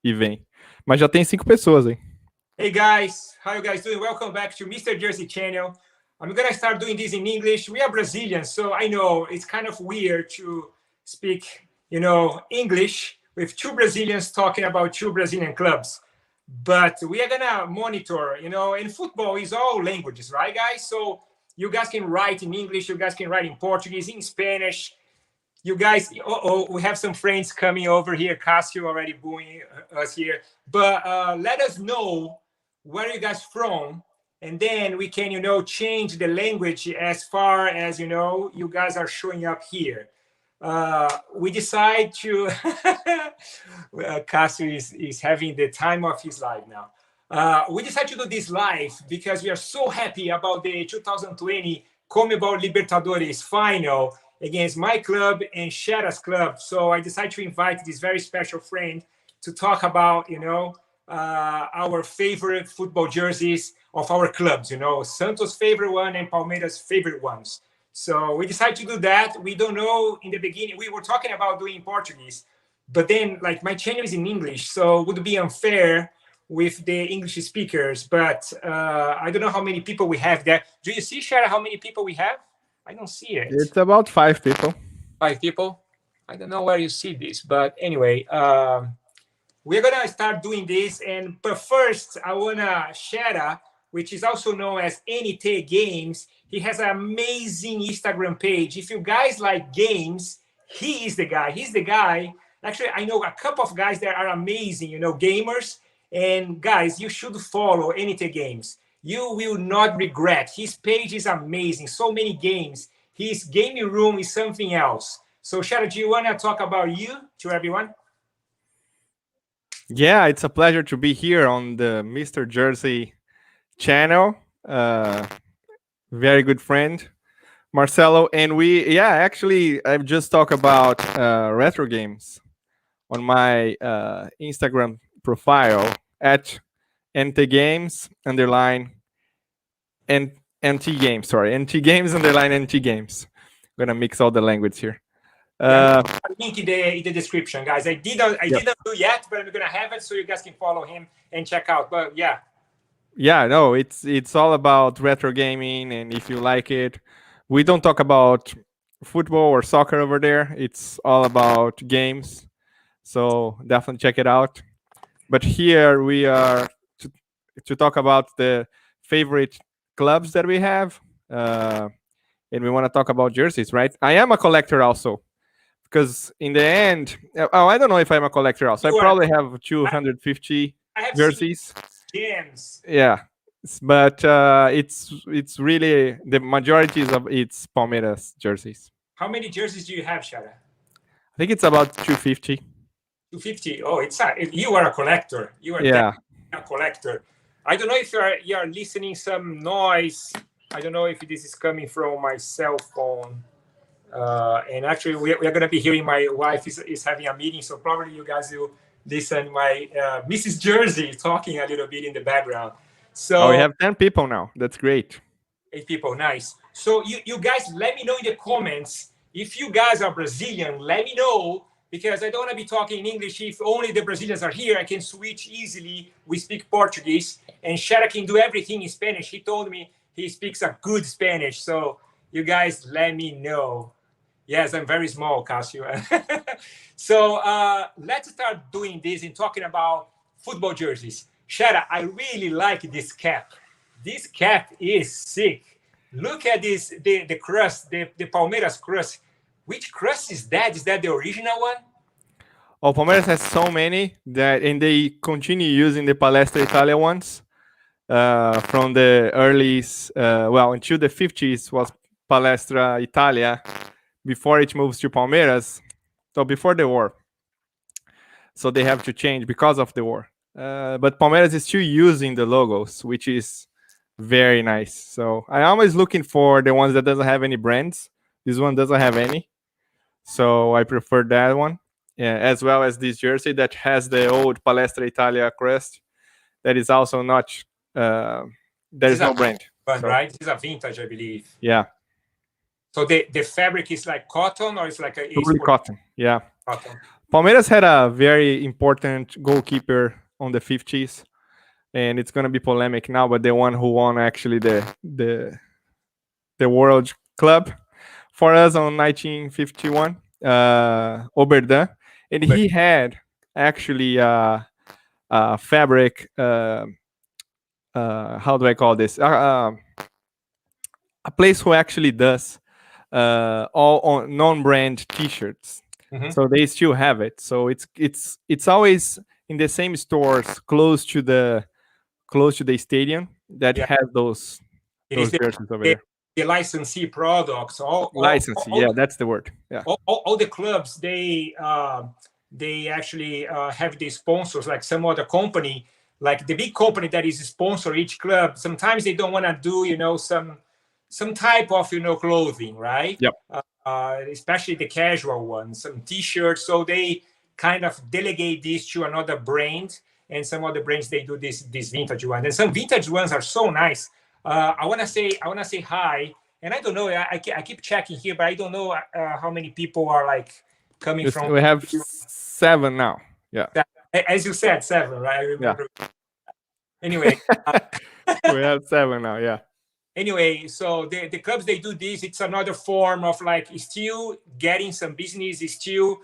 E vem. Mas já tem 5 pessoas, hein? Hey guys, how you guys doing? Welcome back to Mr. Jersey channel. I'm gonna start doing this in English. We are Brazilians, so I know it's kind of weird to speak, English with two Brazilians talking about two Brazilian clubs. But we are gonna monitor, and football is all languages, right, guys? So you guys can write in English, you guys can write in Portuguese, in Spanish. You guys, we have some friends coming over here. Cassio already booing us here. But let us know where you guys from, and then we can, change the language as far as, you guys are showing up here. We decide to, Cassio is having the time of his life now. We decided to do this live because we are so happy about the 2020 Conmebol Libertadores final against my club and Shara's club. So I decided to invite this very special friend to talk about, our favorite football jerseys of our clubs, Santos' favorite one and Palmeiras' favorite ones. So we decided to do that. We don't know in the beginning. We were talking about doing Portuguese, but then like my channel is in English, so it would be unfair with the English speakers. But I don't know how many people we have there. Do you see, Shara, how many people we have? I don't see it. It's about 5 people. 5 people? I don't know where you see this, but anyway, we're gonna start doing this. But first, I wanna Shara, which is also known as NTGames. He has an amazing Instagram page. If you guys like games, he is the guy. He's the guy. Actually, I know a couple of guys that are amazing, gamers. And guys, you should follow NTGames. You will not regret. His page is amazing. So many games. His gaming room is something else. So, Shara, do you want to talk about you to everyone? Yeah, it's a pleasure to be here on the Mr. Jersey channel. Very good friend, Marcelo. And I've just talked about retro games on my Instagram profile at NTGames _ and NTGames. Sorry, NTGames _ NTGames. I'm gonna mix all the language here. Link in the description, guys. I didn't do yet, but I'm gonna have it so you guys can follow him and check out. But yeah, no, it's all about retro gaming, and if you like it, we don't talk about football or soccer over there. It's all about games, so definitely check it out. But here we are to talk about the favorite clubs that we have, and we want to talk about jerseys, right? I am a collector also, because in the end, I don't know if I'm a collector also. I probably have 250 jerseys. Gems. Yeah, but it's really the majority of it's Palmeiras jerseys. How many jerseys do you have, Shara? I think it's about 250. 250. Oh, you are a collector. You are a collector. I don't know if you are listening some noise. I don't know if this is coming from my cell phone. And actually, we are going to be hearing my wife is having a meeting, so probably you guys will listen my Mrs. Jersey talking a little bit in the background. So we have 10 people now. That's great. 8 people, nice. So you guys let me know in the comments if you guys are Brazilian. Let me know, because I don't want to be talking in English. If only the Brazilians are here, I can switch easily. We speak Portuguese, and Shara can do everything in Spanish. He told me he speaks a good Spanish, so you guys let me know. Yes, I'm very small, Cassio. So let's start doing this and talking about football jerseys. Shara, I really like this cap. This cap is sick. Look at this, the crust, the Palmeiras crust. Which crust is that? Is that the original one? Oh, Palmeiras has so many and they continue using the Palestra Italia ones from the early, until the 50s was Palestra Italia, before it moves to Palmeiras. So before the war. So they have to change because of the war. But Palmeiras is still using the logos, which is very nice. So I'm always looking for the ones that doesn't have any brands. This one doesn't have any. So I prefer that one. Yeah, as well as this jersey that has the old Palestra Italia crest. That is also not, there is no brand. One, so, right? This is a vintage, I believe. Yeah. So the fabric is like cotton, or it's like totally cotton. Yeah. Cotton. Palmeiras had a very important goalkeeper on the 50s, and it's gonna be polemic now, but the one who won actually the World Club for us on 1951, Oberdan, and he had actually fabric. How do I call this? A place who actually does all on non-brand T-shirts. Mhm. So they still have it. So it's always in the same stores close to the stadium that Yeah. have those It is jerseys over there. the licensee products. Licensee, yeah, that's the word. Yeah. All the clubs they actually have the sponsors, like some other company, like the big company that is sponsor each club. Sometimes they don't want to do some type of clothing, right? Yep. Especially the casual ones, some T-shirts. So they kind of delegate this to another brand, and some other brands they do this vintage one. And some vintage ones are so nice. I want to say hi, and I don't know. I keep checking here, but I don't know how many people are like coming from. We have 7 now. Yeah. As you said, 7, right? I remember. Yeah. Anyway, we have 7 now. Yeah. Anyway, so the clubs they do this. It's another form of like still getting some business, still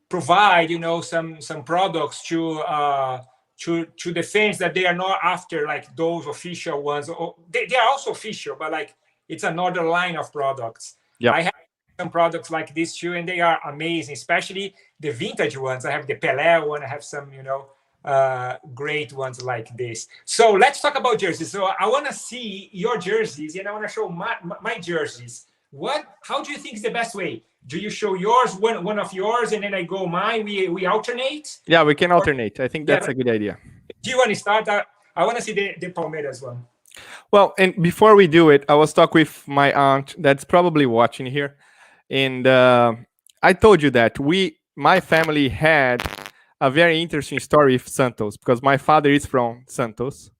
provide some products to the fans that they are not after like those official ones. They are also official, but like it's another line of products. Yeah. I have some products like this too, and they are amazing, especially the vintage ones. I have the Pelé one. I have some great ones like this. So let's talk about jerseys. So I want to see your jerseys, and I want to show my jerseys. How do you think is the best way? Do you show yours, one of yours, and then I go mine? We alternate? Yeah, we can alternate. I think that's a good idea. Do you want to start? I want to see the Palmeiras one. Well, and before we do it, I was talking with my aunt that's probably watching here, and I told you that my family had a very interesting story with Santos, because my father is from Santos.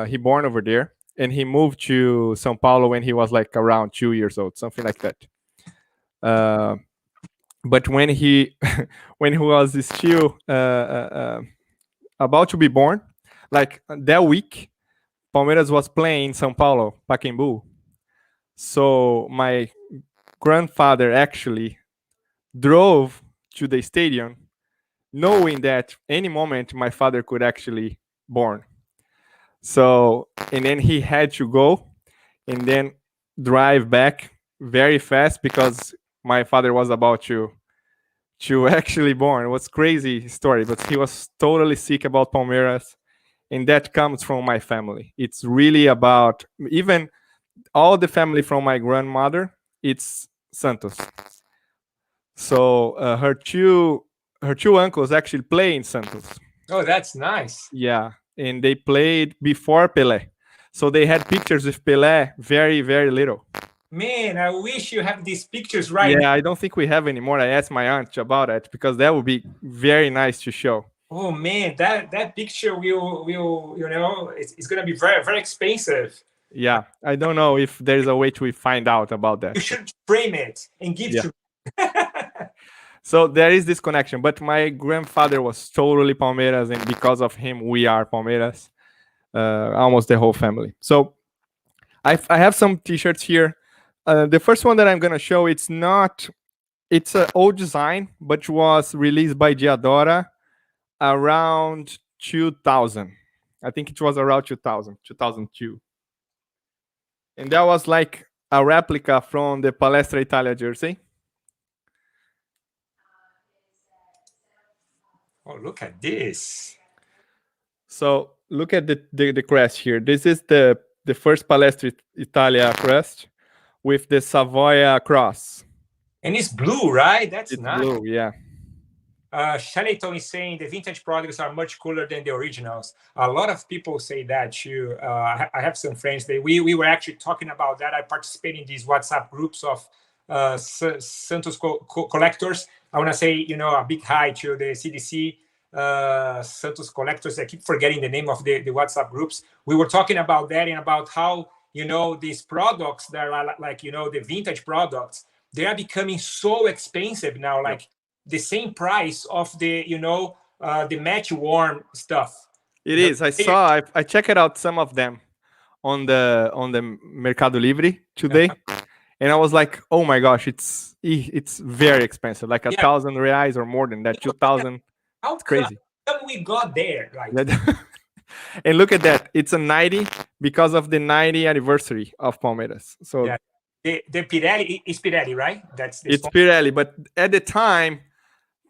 He born over there, and he moved to São Paulo when he was like around 2 years old, something like that. But when he was still about to be born, like that week, Palmeiras was playing in São Paulo, Pacaembu. So my grandfather actually drove to the stadium, knowing that any moment my father could actually born. So, and then he had to go and then drive back very fast because my father was about to actually born. It was crazy story, but he was totally sick about Palmeiras, and that comes from my family. It's really about, even all the family from my grandmother, it's Santos. So her two uncles actually play in Santos. Oh, that's nice. Yeah, and they played before Pelé. So they had pictures with Pelé very, very little. Man, I wish you have these pictures right Yeah, now. I don't think we have anymore. I asked my aunt about it because that would be very nice to show. Oh man, that picture will it's gonna be very, very expensive. Yeah, I don't know if there's a way to find out about that. You should frame it and give to So there is this connection, but my grandfather was totally Palmeiras, and because of him, we are Palmeiras, almost the whole family. So I have some T-shirts here. The first one that I'm gonna show, it's an old design, but was released by Diadora around 2000. I think it was around 2000, 2002. And that was like a replica from the Palestra Italia jersey. Oh, look at this. So look at the crest here. This is the first Palestra Italia crest with the Savoia cross. And it's blue, right? It's nice. Blue, yeah. Shaleton is saying the vintage products are much cooler than the originals. A lot of people say that too. I have some friends. We were actually talking about that. I participate in these WhatsApp groups of Santos collectors. I want to say, a big hi to the CDC Santos collectors. I keep forgetting the name of the WhatsApp groups. We were talking about that and about how, these products that are like, the vintage products, they are becoming so expensive now. Like the same price of the, you know, the match worn stuff. It is. I checked out some of them on the Mercado Libre today, and I was like, oh my gosh, it's very expensive, like 1,000 reais or more than that, 2,000. It's crazy. How come we got there? Right. And look at that, it's a 90 because of the 90 anniversary of Palmeiras. So yeah. The Pirelli is Pirelli, right? That's the it's sponsor. Pirelli, but at the time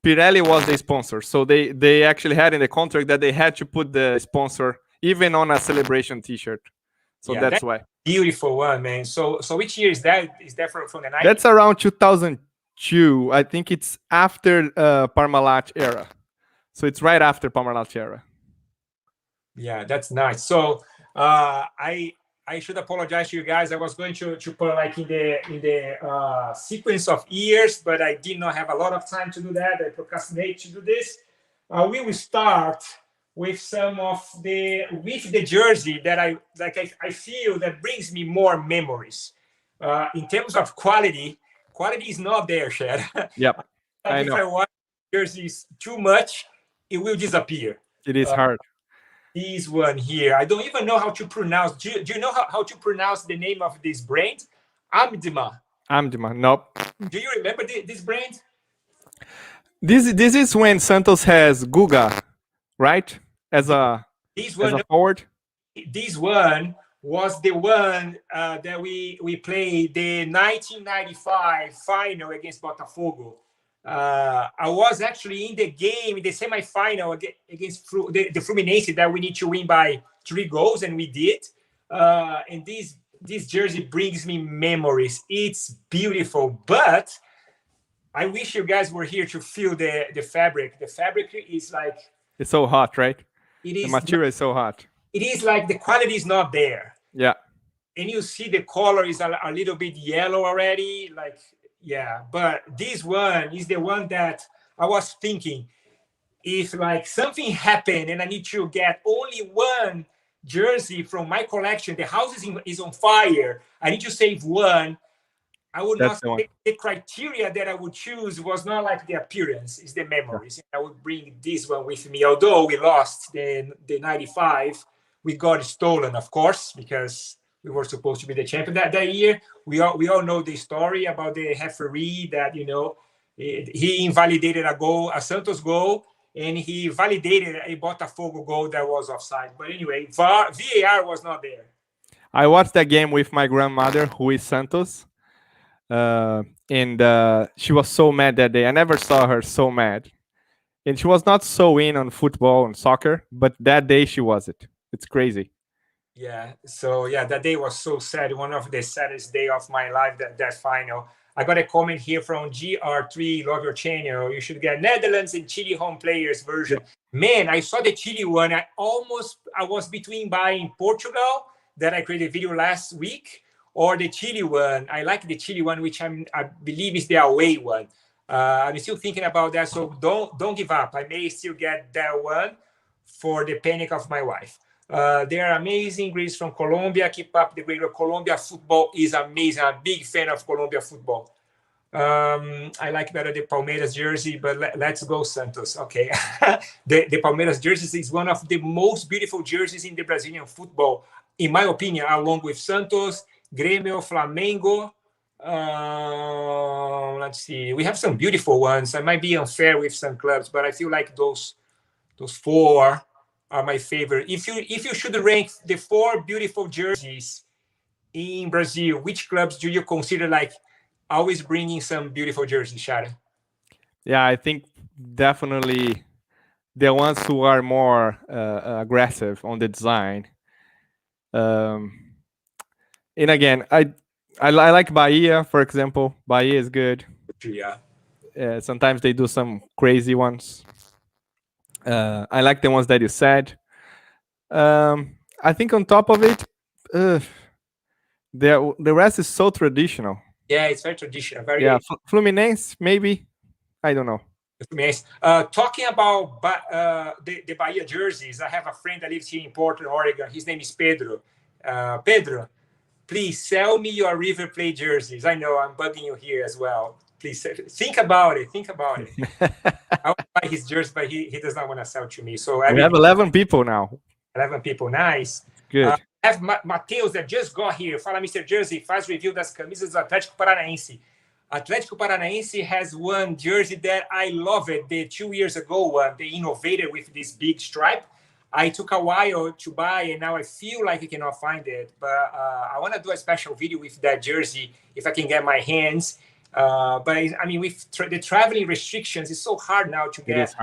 Pirelli was the sponsor, so they actually had in the contract that they had to put the sponsor even on a celebration T-shirt. So that's why. Beautiful one, man. So which year is that? Is that from the 90s? That's around 2002. I think it's after Parmalat era. So it's right after Parmalat era. Yeah, that's nice. So I should apologize to you guys. I was going to put like in the sequence of years, but I did not have a lot of time to do that. I procrastinate to do this. We will start with some of the jersey that I feel that brings me more memories. In terms of quality is not there, Chad. Yep. I know. If I watch jerseys too much, it will disappear. It is hard. This one here, I don't even know how to pronounce. Do you know how to pronounce the name of this brand? Amdima. Nope. Do you remember this brand? This is when Santos has Guga, right? As a forward. This one was the one that we played the 1995 final against Botafogo. I was actually in the game, in the semi-final against the Fluminense, that we need to win by 3 goals, and we did. And this jersey brings me memories. It's beautiful, but I wish you guys were here to feel the fabric. The fabric is like... It's so hot, right? It is. The material is so hot. It is like the quality is not there. Yeah. And you see the color is a little bit yellow already, like... Yeah, but this one is the one that I was thinking, if like something happened and I need to get only one jersey from my collection, the house is on fire, I need to save one, I would not say the criteria that I would choose was not like the appearance, it's the memories. I would bring this one with me, although we lost the 95, we got stolen, of course, because we were supposed to be the champion that year. We all know the story about the referee that, you know, he invalidated a Santos goal, and he validated a Botafogo goal that was offside. But anyway, VAR was not there. I watched that game with my grandmother, who is Santos, and she was so mad that day. I never saw her so mad. And she was not so in on football and soccer, but that day she was it. It's crazy. Yeah, so yeah, that day was so sad. One of the saddest day of my life, that final. I got a comment here from GR3, love your channel. You should get Netherlands and Chile home players version. Man, I saw the Chile one. I was between buying Portugal, that I created a video last week, or the Chile one. I like the Chile one, which I believe is the away one. I'm still thinking about that, so don't give up. I may still get that one for the panic of my wife. They are amazing. Greece from Colombia. Keep up the great work. Colombia football is amazing. I'm a big fan of Colombia football. I like better the Palmeiras jersey, but let's go Santos. Okay. the Palmeiras jersey is one of the most beautiful jerseys in the Brazilian football, in my opinion, along with Santos, Grêmio, Flamengo. Let's see. We have some beautiful ones. I might be unfair with some clubs, but I feel like those 4 are my favorite. If you should rank the 4 beautiful jerseys in Brazil, which clubs do you consider like always bringing some beautiful jerseys, Shara? Yeah, I think definitely the ones who are more aggressive on the design. And again, I like Bahia, for example. Bahia is good. Yeah. Sometimes they do some crazy ones. I like the ones that you said. I think on top of it, the rest is so traditional. Yeah, it's very traditional. Fluminense, maybe. I don't know. Fluminense. Talking about the Bahia jerseys, I have a friend that lives here in Portland, Oregon. His name is Pedro. Pedro, please sell me your River Plate jerseys. I know I'm bugging you here as well. Please think about it. Think about it. I will buy his jersey, but he does not want to sell to me. So we have 11 people now. 11 people, nice. Good. I have Matheus that just got here. Fala, Mr. Jersey, faz review das camisas do Atlético Paranaense. Atlético Paranaense has one jersey that I love it. The 2 years ago one, they innovated with this big stripe. I took a while to buy, and now I feel like I cannot find it. But I want to do a special video with that jersey if I can get my hands. But I mean, with the traveling restrictions, it's so hard now to get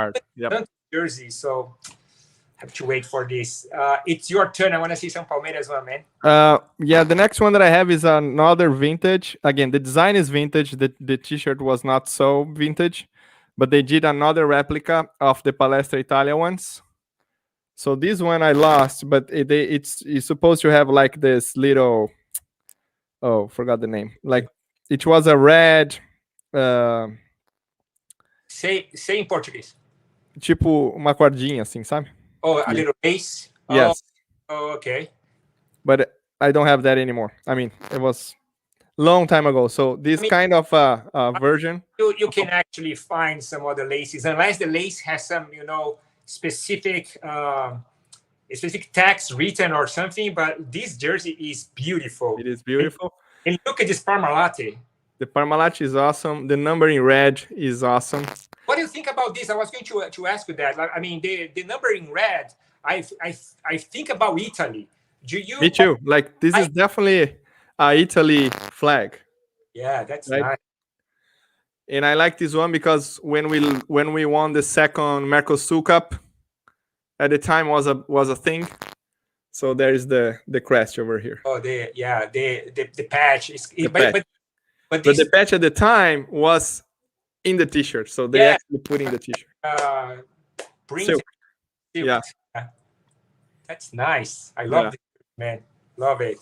jersey. So I have to wait for this. It's your turn. I want to see some Palmeiras one, man. Yeah, the next one that I have is another vintage. Again, the design is vintage. The t-shirt was not so vintage, but they did another replica of the Palestra Italia ones. So this one I lost, but it's supposed to have like this little, oh, forgot the name. Like it was a red. Say in Portuguese. Tipo uma cordinha assim, sabe? Oh, a little base? Yes. Oh, okay. But I don't have that anymore. I mean, it was long time ago. So this kind of version. You can actually find some other laces, unless the lace has some, specific text written or something. But this jersey is beautiful. It is beautiful. And look at this Parmalat. The Parmalat is awesome. The number in red is awesome. What do you think about this? I was going to ask you that. I mean, the number in red, I think about Italy. Do you? Me too. Like this is definitely a Italy flag. Yeah, that's nice. And I like this one because when we won the second Mercosul Cup, at the time was a thing. So there is the crest over here. Oh, the patch is. But the patch at the time was in the t-shirt, so they actually put in the t-shirt. Silk. Yeah, that's nice. I love it, man. Love it.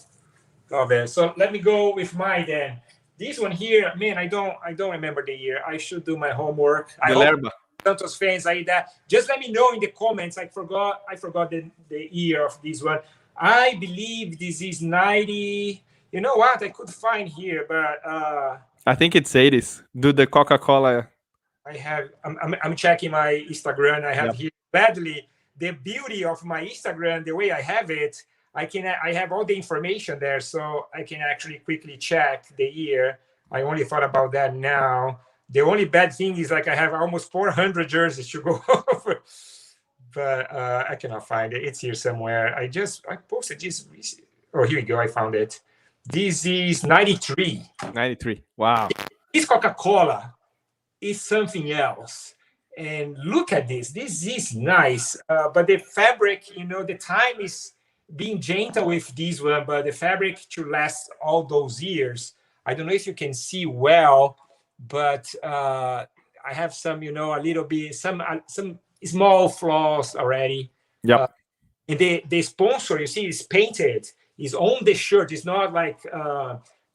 So let me go with mine then. This one here, man, I don't remember the year. I should do my homework. I hope Santos fans like that. Just let me know in the comments. I forgot the year of this one. I believe this is 90. You know what? I could find here, but I think it's 80s. Do the Coca-Cola. I'm checking my Instagram. I have here badly the beauty of my Instagram, the way I have it. I have all the information there, so I can actually quickly check the year. I only thought about that now. The only bad thing is like I have almost 400 jerseys to go over, but I cannot find it. It's here somewhere. I posted this. Oh, here we go. I found it. This is 93. 93. Wow. This Coca-Cola is something else. And look at this. This is nice. But the fabric, the time is being gentle with this one, but the fabric to last all those years. I don't know if you can see well, but I have some, a little bit, some small flaws already. Yeah. And the sponsor, you see, is painted. Is on the shirt. It's not like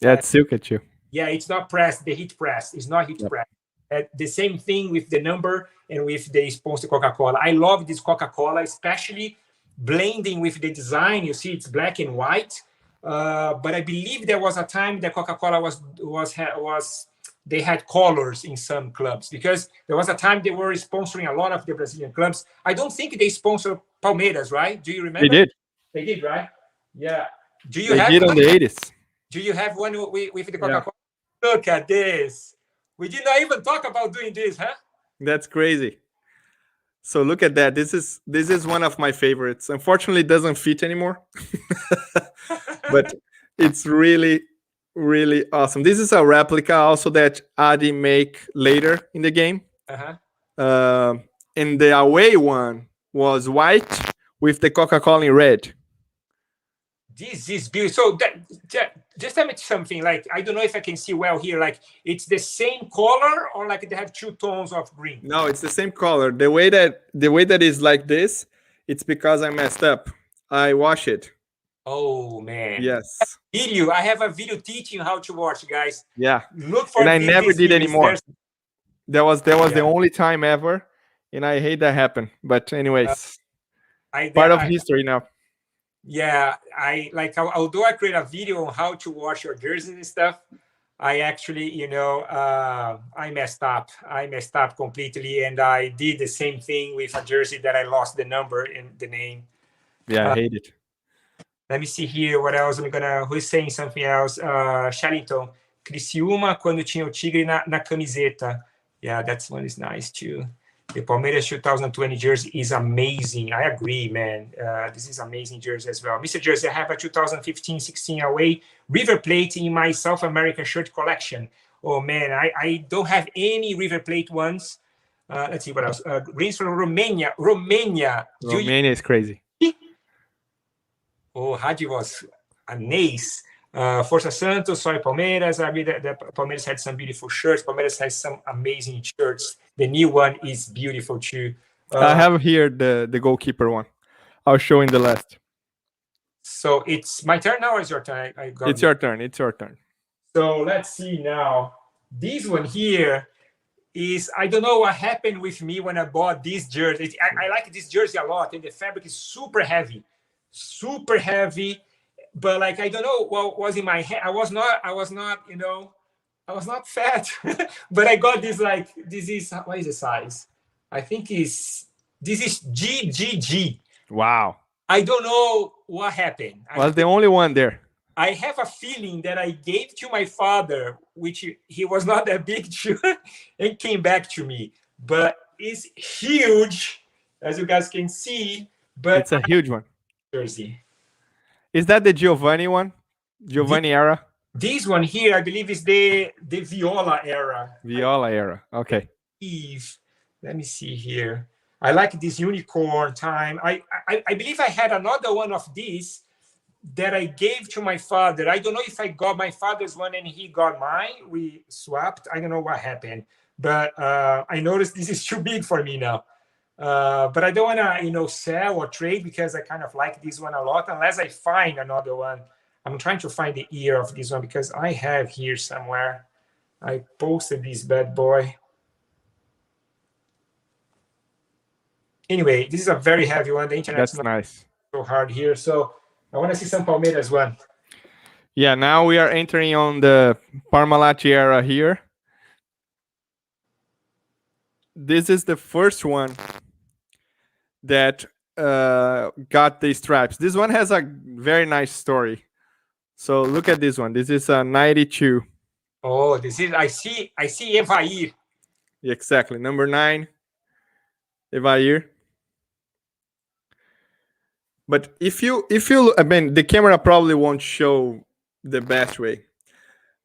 it's silk at you. Yeah, it's not pressed. The heat pressed. It's not heat pressed. The same thing with the number and with the sponsor Coca-Cola. I love this Coca-Cola, especially blending with the design. You see, it's black and white. But I believe there was a time that Coca-Cola they had colors in some clubs, because there was a time they were sponsoring a lot of the Brazilian clubs. I don't think they sponsor Palmeiras, right? Do you remember? They did, right? Yeah. Do you have on the 80s? Do you have one with the Coca-Cola? Yeah. Look at this. We did not even talk about doing this, huh? That's crazy. So look at that. This is one of my favorites. Unfortunately, it doesn't fit anymore. But it's really, really awesome. This is a replica also that Adi make later in the game. And the away one was white with the Coca-Cola in red. This is beautiful. So just tell me something. Like, I don't know if I can see well here. Like, it's the same color, or like they have two tones of green? No, it's the same color. The way that is like this, it's because I messed up. I wash it. Oh man. Yes. I have a video teaching how to wash, guys. Yeah. Look for. And I never did anymore. That was the only time ever, and I hate that happened. But anyways, part of history now. Yeah, although I create a video on how to wash your jerseys and stuff, I actually, I messed up. I messed up completely, and I did the same thing with a jersey that I lost the number and the name. Yeah, I hate it. Let me see here what else who's saying something else. Sharrington, Criciúma quando tinha o tigre na camiseta. Yeah, that one is nice too. The Palmeiras 2020 jersey is amazing. I agree, man. This is amazing jersey as well. Mr. Jersey, I have a 2015-16 away River Plate in my South American shirt collection. Oh, man, I don't have any River Plate ones. Let's see what else. Greens from Romania. Romania is crazy. Oh, Hadi was an ace. Força Santos, sorry, Palmeiras. I mean, the Palmeiras had some beautiful shirts. Palmeiras has some amazing shirts. The new one is beautiful too. I have here the goalkeeper one. I'll show in the last. So it's my turn now, or is your turn? It's your turn. It's your turn. So let's see now. This one here is, I don't know what happened with me when I bought this jersey. I like this jersey a lot, and the fabric is super heavy. But like, I don't know what was in my head. I was not fat, but I got this, like, this is, what is the size? I think this is GGG. Wow. I don't know what happened. Was the only one there. I have a feeling that I gave to my father, which he was not that big too, and came back to me. But it's huge, as you guys can see. But it's a huge one. Jersey. Is that the Giovanni one? Giovanni era? This one here, I believe, is the Viola era. Viola era. Okay. Let me see here. I like this unicorn time. I believe I had another one of these that I gave to my father. I don't know if I got my father's one and he got mine. We swapped. I don't know what happened. But I noticed this is too big for me now. But I don't want to, sell or trade, because I kind of like this one a lot, unless I find another one. I'm trying to find the ear of this one, because I have here somewhere. I posted this bad boy. Anyway, this is a very heavy one. The internet's That's nice. So hard here. So I want to see some Palmeiras one. Yeah, now we are entering on the Parmalat era here. This is the first one that got the stripes. This one has a very nice story. So look at this one. This is a 92. Oh, this is, I see Evair. Exactly, number 9, Evair. But if you, I mean, the camera probably won't show the best way.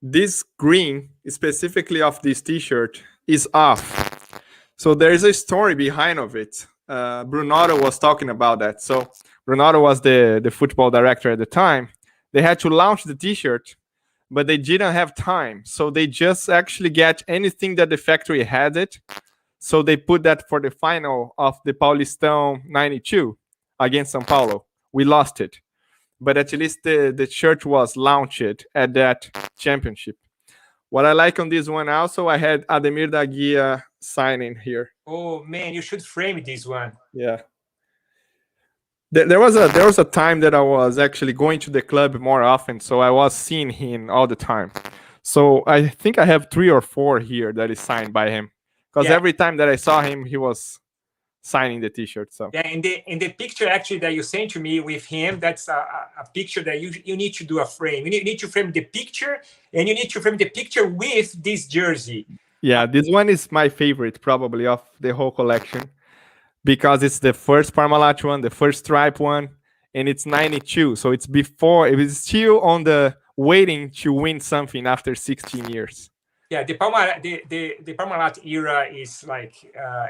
This green, specifically of this T-shirt, is off. So there is a story behind of it. Brunotto was talking about that. So Brunotto was the football director at the time. They had to launch the T-shirt, but they didn't have time. So they just actually get anything that the factory had it. So they put that for the final of the Paulistão 92 against São Paulo. We lost it. But at least the shirt was launched at that championship. What I like on this one also, I had Ademir da Guia signing here. Oh man, you should frame this one. Yeah. There was a time that I was actually going to the club more often, so I was seeing him all the time. So I think I have 3 or 4 here that is signed by him, because every time that I saw him, he was signing the T-shirt. So yeah, and the picture actually that you sent to me with him, that's a picture that you need to do a frame. You need to frame the picture, and you need to frame the picture with this jersey. Yeah, this one is my favorite probably of the whole collection, because it's the first Parmalat one, the first stripe one, and it's 92. So it's before, it was still on the waiting to win something after 16 years. Yeah, the Parmalat era is like,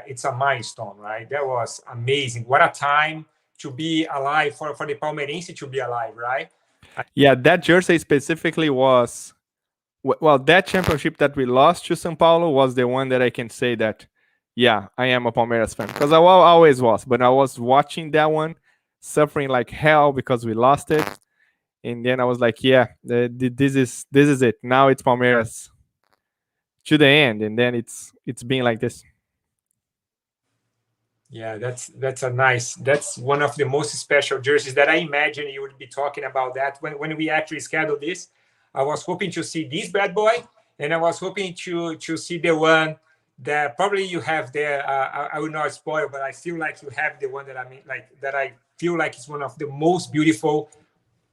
it's a milestone, right? That was amazing. What a time to be alive, for the Palmeirense to be alive, right? Yeah, that jersey specifically was, well, that championship that we lost to São Paulo was the one that I can say that, yeah, I am a Palmeiras fan, because I always was, but I was watching that one, suffering like hell because we lost it, and then I was like, yeah, this is it. Now it's Palmeiras to the end, and then it's being like this. Yeah, that's one of the most special jerseys that I imagine you would be talking about that when we actually schedule this. I was hoping to see this bad boy, and I was hoping to see the one that probably you have there. I will not spoil, but I feel like you have the one that I mean, like that I feel like it's one of the most beautiful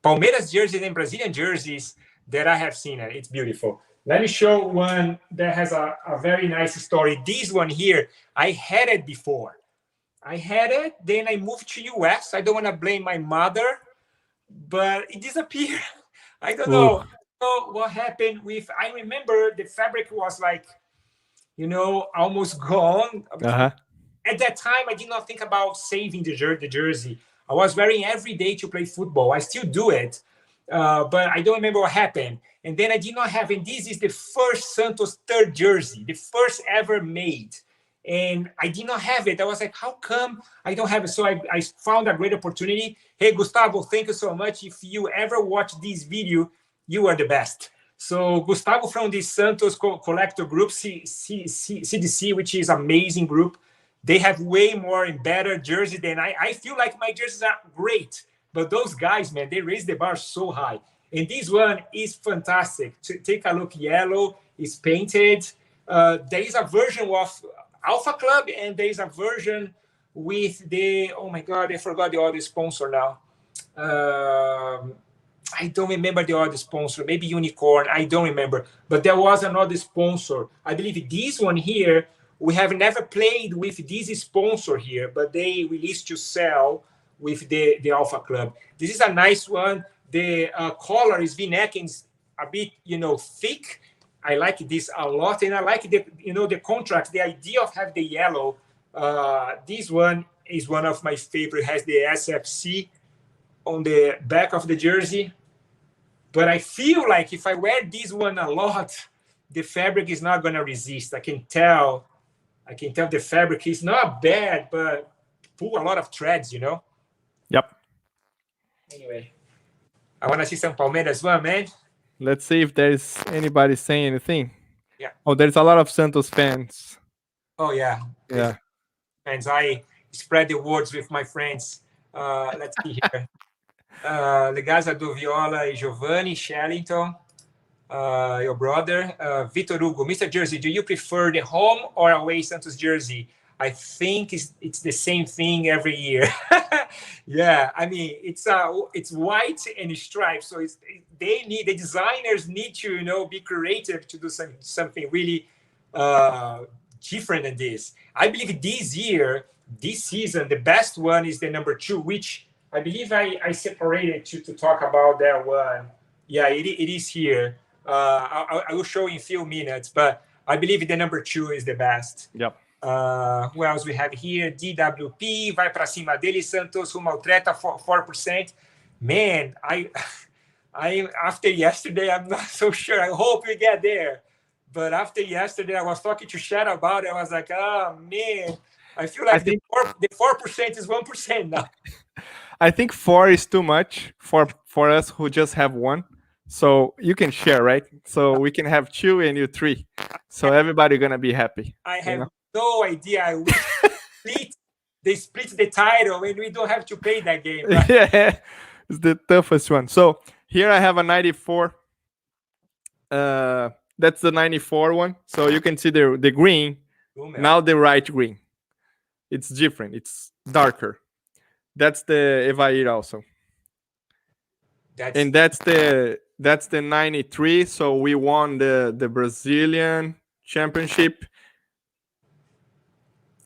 Palmeiras jerseys and Brazilian jerseys that I have seen. It's beautiful. Let me show one that has a very nice story. This one here, I had it before. I had it, then I moved to US. I don't want to blame my mother, but it disappeared. I don't know what happened with. I remember the fabric was like, almost gone. At that time, I did not think about saving the jersey. I was wearing every day to play football. I still do it, but I don't remember what happened. And then I did not have, and this is the first Santos third jersey, the first ever made. And I did not have it. I was like, how come I don't have it? So I found a great opportunity. Hey, Gustavo, thank you so much. If you ever watch this video, you are the best. So Gustavo from the Santos collector group, CDC, which is amazing group. They have way more and better jerseys than I feel like my jerseys are great. But those guys, man, they raise the bar so high. And this one is fantastic. Take a look, yellow, it's painted. There is a version of Alpha Club, and there is a version with the, oh my God, I forgot the other sponsor now. I don't remember the other sponsor, maybe Unicorn, I don't remember. But there was another sponsor. I believe this one here, we have never played with this sponsor here, but they released to sell with the Alpha Club. This is a nice one. The color is V-neck and a bit, thick. I like this a lot, and I like the contrast, the idea of having the yellow. This one is one of my favorite. Has the SFC on the back of the jersey, but I feel like if I wear this one a lot, the fabric is not gonna resist. I can tell the fabric is not bad, but pull a lot of threads, Yep. Anyway, I want to see some Palmeiras one, man. Let's see if there's anybody saying anything. Yeah. Oh, there's a lot of Santos fans. Oh, yeah. Yeah. Fans, I spread the words with my friends. Let's see here. Legaza do Viola e Giovanni, Shellington, your brother. Vitor Hugo, Mr. Jersey, do you prefer the home or away Santos jersey? I think it's the same thing every year. Yeah, I mean, it's white and stripes, so the designers need to be creative to do something really different than this. I believe this season, the best one is the number 2, which I believe I separated to talk about that one. Yeah, it is here. I will show in a few minutes, but I believe the number 2 is the best. Yep. Who else we have here? DWP, vai pra cima dele, Santos, who maltreta 4%. Man, I after yesterday, I'm not so sure. I hope we get there. But after yesterday, I was talking to Chad about it. I was like, oh, man, I feel like the 4% is 1% now. I think 4 is too much for us who just have 1. So you can share, right? So we can have 2 and you 3. So everybody gonna be happy. I have no idea. They split the title and we don't have to pay that game. Right? Yeah, it's the toughest one. So here I have a 94. That's the 94 one. So you can see the green. Now the right green. It's different. It's darker. That's the Evair also. That's the 93. So we won the Brazilian championship.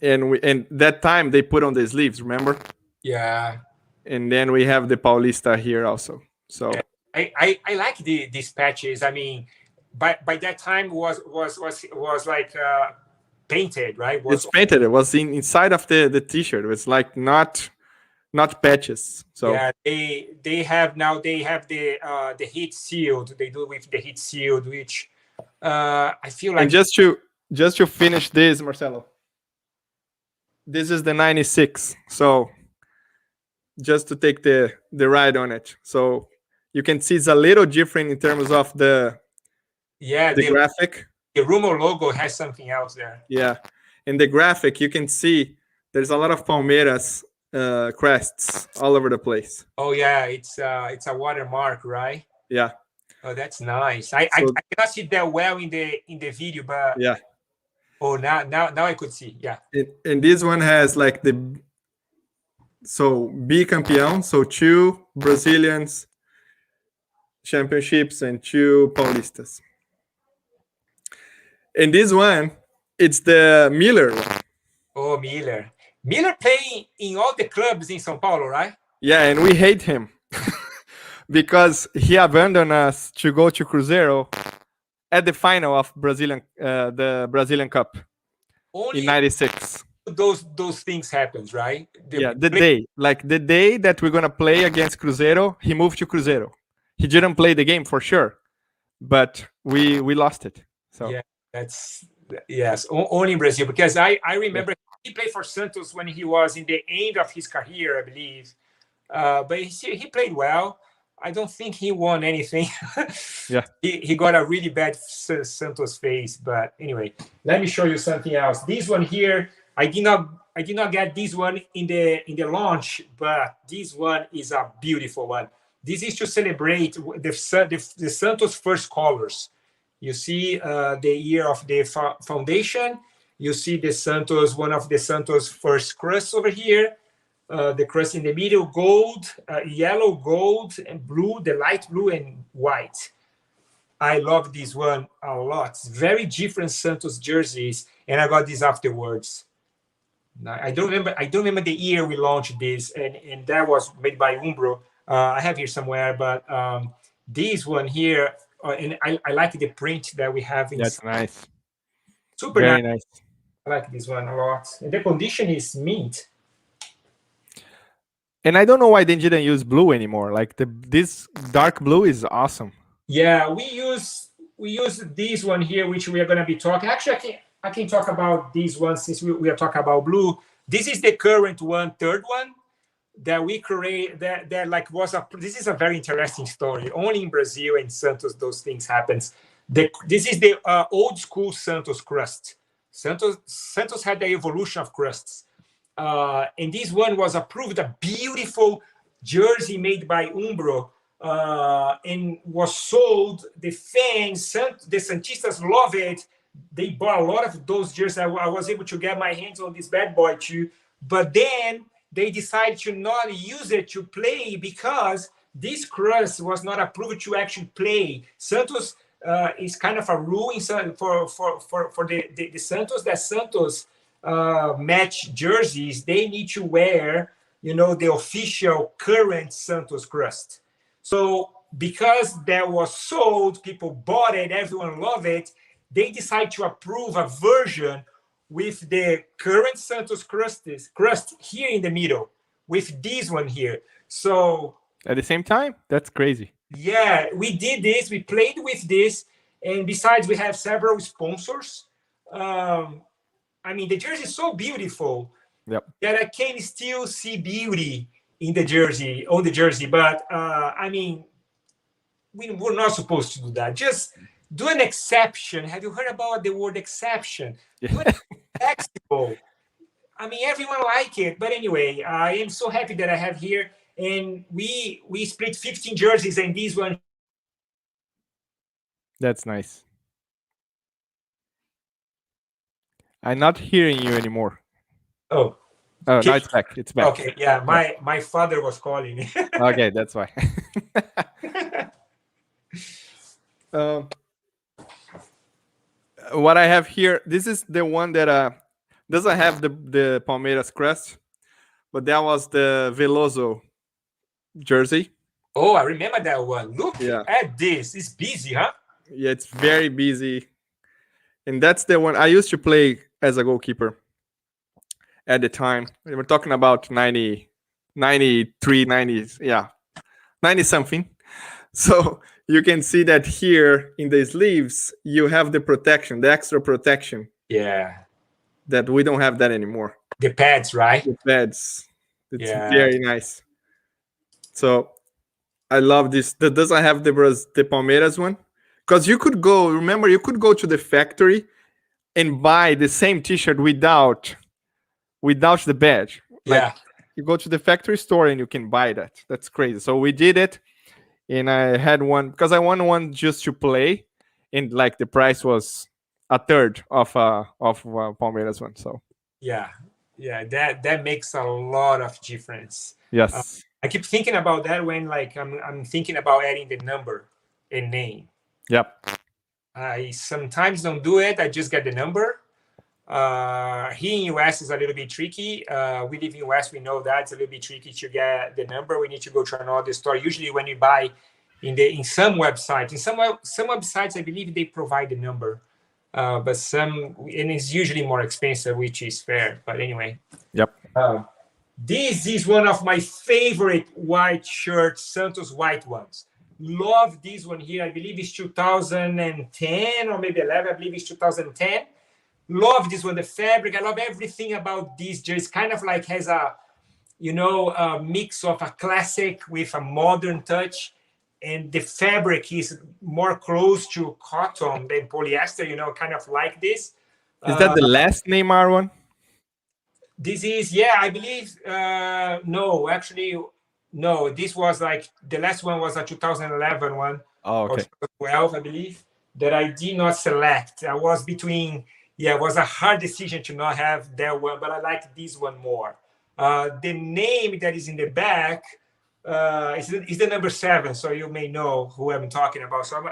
And that time they put on the sleeves, remember? Yeah. And then we have the Paulista here also. So I like these patches. I mean, by that time was like painted, right? It's painted. It was inside of the t-shirt. It was like not patches. So yeah, they have the heat sealed. They do with the heat sealed, which I feel like. And just to finish this, Marcelo. This is the 96. So just to take the ride on it. So you can see it's a little different in terms of the graphic. The Rumo logo has something else there. Yeah. In the graphic, you can see there's a lot of Palmeiras crests all over the place. Oh yeah, it's a watermark, right? Yeah. Oh, that's nice. I cannot see that well in the video, but yeah. oh, now I could see. Yeah. And this one has like the bicampeão, so 2 Brazilians championships and 2 Paulistas. And this one, it's the Miller one. Oh, Miller. Miller playing in all the clubs in São Paulo, right? Yeah, and we hate him because he abandoned us to go to Cruzeiro at the final of the Brazilian Cup Only in '96. those things happens, right? The day that we're gonna play against Cruzeiro, he moved to Cruzeiro. He didn't play the game for sure, but we lost it. So yeah, that's yes, only in Brazil, because I remember he played for Santos when he was in the end of his career, I believe. But he played well. I don't think he won anything. Yeah, he got a really bad Santos face. But anyway, let me show you something else. This one here, I did not get this one in the launch, but this one is a beautiful one. This is to celebrate the Santos first colors. You see the year of the foundation. You see the Santos, one of the Santos first crusts over here. The crust in the middle, gold, yellow, gold, and blue, the light blue and white. I love this one a lot. It's very different Santos jerseys, and I got this afterwards. I don't remember the year we launched this, and that was made by Umbro. I have here somewhere, but this one here, and I like the print that we have. That's nice. Super very nice. I like this one a lot, and the condition is mint. And I don't know why they didn't use blue anymore. Like this dark blue is awesome. Yeah, we use this one here, which we are going to be talking. Actually, I can talk about this one since we are talking about blue. This is the current one, third one that we create. That like this is a very interesting story. Only in Brazil and Santos those things happens. This is the old school Santos crust. Santos had the evolution of crusts. And this one was approved, a beautiful jersey made by Umbro, and was sold. The fans, the Santistas love it. They bought a lot of those jerseys. I was able to get my hands on this bad boy too. But then they decided to not use it to play because this crust was not approved to actually play. Santos is kind of a rule for the Santos, that Santos match jerseys, they need to wear, the official current Santos crust. So because that was sold, people bought it, everyone loved it, they decided to approve a version with the current Santos crust here in the middle, with this one here. So at the same time, that's crazy. Yeah, we did this, we played with this, and besides we have several sponsors. The jersey is so beautiful that I can still see beauty on the jersey. But we're not supposed to do that. Just do an exception. Have you heard about the word exception? Do an flexible. Everyone like it. But anyway, I am so happy that I have here. And we split 15 jerseys, and this one. That's nice. I'm not hearing you anymore. Oh, now it's back. It's back. Okay, yeah, my father was calling me. Okay, that's why. What I have here, this is the one that doesn't have the Palmeiras crest, but that was the Veloso jersey. Oh, I remember that one. Look at this. It's busy, huh? Yeah, it's very busy. And that's the one I used to play as a goalkeeper at the time. We were talking about 90, 93, 90s. Yeah, 90 something. So you can see that here in the sleeves, you have the protection, the extra protection. Yeah. That we don't have that anymore. The pads, right? The pads. It's very nice. So I love this. That doesn't have the Palmeiras one. Because you could go to the factory and buy the same t-shirt without the badge. You go to the factory store and you can buy that. That's crazy. So we did it, and I had one because I won one just to play, and like the price was a third of Palmeiras one. So Yeah, yeah, that makes a lot of difference. yes, I keep thinking about that when like I'm thinking about adding the number and name. yep, I sometimes don't do it. I just get the number. Here in US is a little bit tricky. We live in US, we know that it's a little bit tricky to get the number. We need to go to another store. Usually when you buy in some websites, some websites I believe they provide the number. But some, and it's usually more expensive, which is fair. But anyway, yep. this is one of my favorite white shirts, Santos white ones. Love this one here. I believe it's 2010 or maybe 11. I believe it's 2010. Love this one, the fabric. I love everything about this jersey. Kind of like has a, a mix of a classic with a modern touch. And the fabric is more close to cotton than polyester, kind of like this. Is that the last Neymar one? This is, yeah, I believe, no, actually, no. This was like, the last one was a 2011 one. Oh, okay. Or 2012, I believe, that I did not select. I was between, it was a hard decision to not have that one, but I like this one more. The name that is in the back is the number 7, so you may know who I'm talking about. So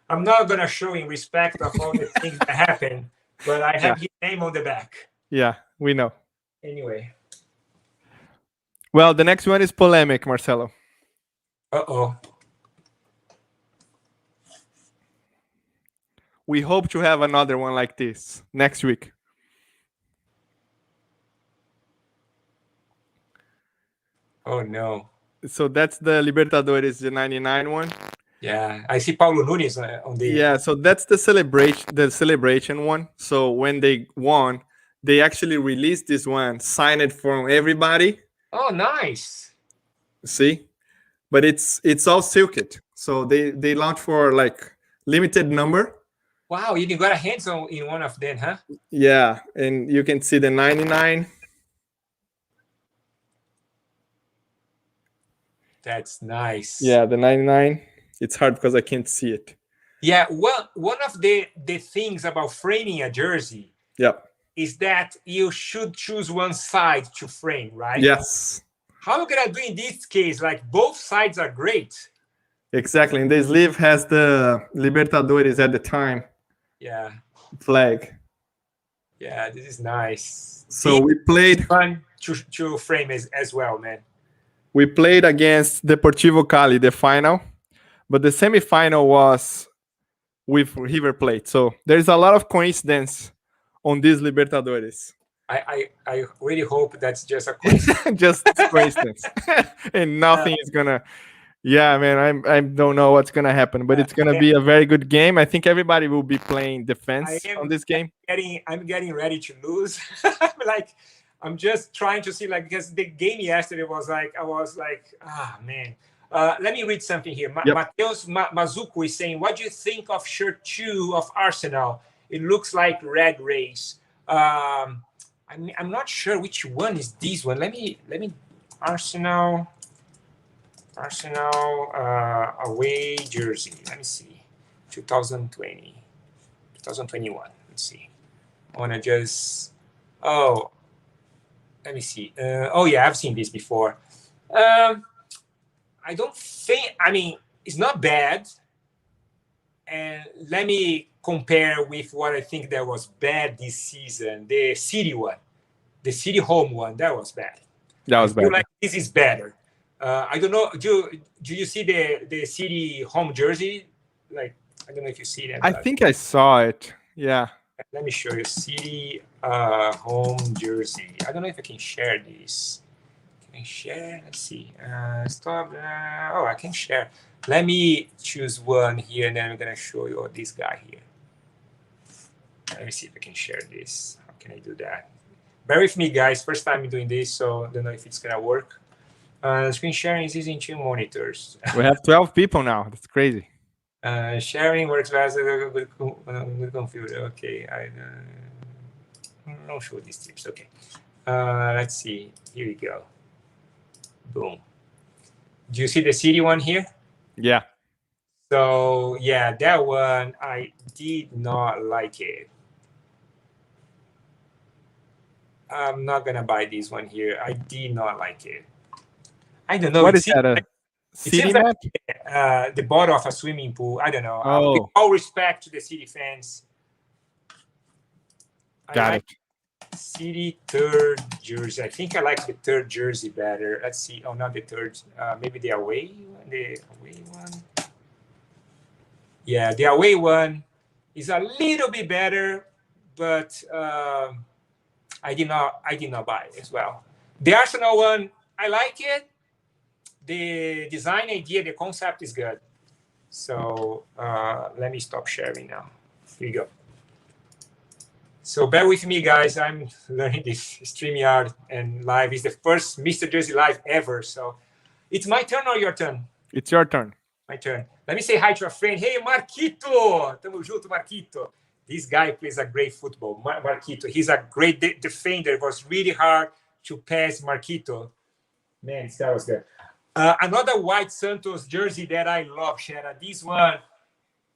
I'm not going to show in respect of all the things that happen, but I have his name on the back. Yeah, we know. Anyway. Well, the next one is polemic, Marcelo. Uh-oh. We hope to have another one like this next week. Oh, no. So that's the Libertadores, the 99 one. Yeah, I see Paulo Nunes on the... Yeah, so that's the celebration one. So when they won, they actually released this one, signed it from everybody. Oh, nice. See? But it's all silked. So they launched for like limited number. Wow, you got a hands on in one of them, huh? Yeah, and you can see the 99. That's nice. Yeah, the 99. It's hard because I can't see it. Yeah, well, one of the things about framing a jersey is that you should choose one side to frame, right? Yes. How are you gonna do in this case? Like both sides are great. Exactly. And the sleeve has the Libertadores at the time. Yeah. Flag. Yeah, this is nice. So we played fun to frame as well, man. We played against Deportivo Cali, the final, but the semifinal was with River Plate. So there's a lot of coincidence on this Libertadores. I really hope that's just a coincidence. Just coincidence. And nothing is gonna. Yeah, man, I don't know what's gonna happen, but it's gonna be a very good game. I think everybody will be playing defense on this game. I'm getting ready to lose. I'm just trying to see, because the game yesterday was I was like, man. Let me read something here. Mateus Mazuco is saying, what do you think of shirt 2 of Arsenal? It looks like Red Race. I'm not sure which one is this one. Let me Arsenal away jersey. Let me see. 2020, 2021. Let's see. I want to just, let me see. Yeah, I've seen this before. I don't think, it's not bad. And let me compare with what I think that was bad this season. The City one. The City home one, that was bad. That was bad. Like this is better. I don't know. Do you see the City home jersey? I don't know if you see that. I think I saw it. Yeah. Let me show you City home jersey. I don't know if I can share this. Can I share? Let's see. Stop. I can share. Let me choose one here, and then I'm gonna show you this guy here. Let me see if I can share this. How can I do that? Bear with me, guys. First time doing this, so I don't know if it's gonna work. Screen sharing is using 2 monitors. We have 12 people now. That's crazy. Sharing works best with computer. Okay, I don't show these tips. Okay, let's see. Here we go. Boom. Do you see the City one here? Yeah. So yeah, that one I did not like it. I'm not gonna buy this one here. I did not like it. I don't know. What is that? A It city seems like map? the bottom of a swimming pool. I don't know. With Oh, all respect to the City fans, got it. City third jersey. I think I like the third jersey better. Let's see. Oh, not the third. Maybe the away one. The away one. Yeah, the away one is a little bit better, but I did not buy it as well. The Arsenal one, I like it. The design idea, the concept is good. So let me stop sharing now. Here you go. So bear with me, guys. I'm learning this StreamYard, and live is the first Mr. Jersey live ever. So it's my turn or your turn? It's your turn. My turn. Let me say hi to a friend. Hey, Marquito. Tamo junto, Marquito. This guy plays a great football. Marquito. He's a great defender. It was really hard to pass Marquito. Man, that was good. Another white Santos jersey that I love, Shara. This one.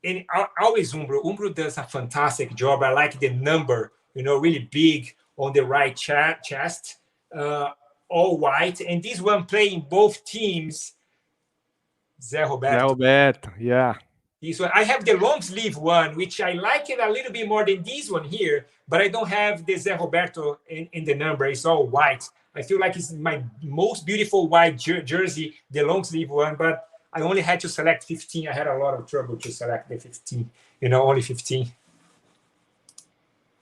And always Umbro. Umbro does a fantastic job. I like the number, really big on the right chest, all white. And this one playing both teams, Zé Roberto, yeah. This one, I have the long sleeve one, which I like it a little bit more than this one here, but I don't have the Zé Roberto in the number. It's all white. I feel like it's my most beautiful white jersey, the long sleeve one, but I only had to select 15. I had a lot of trouble to select the 15, only 15.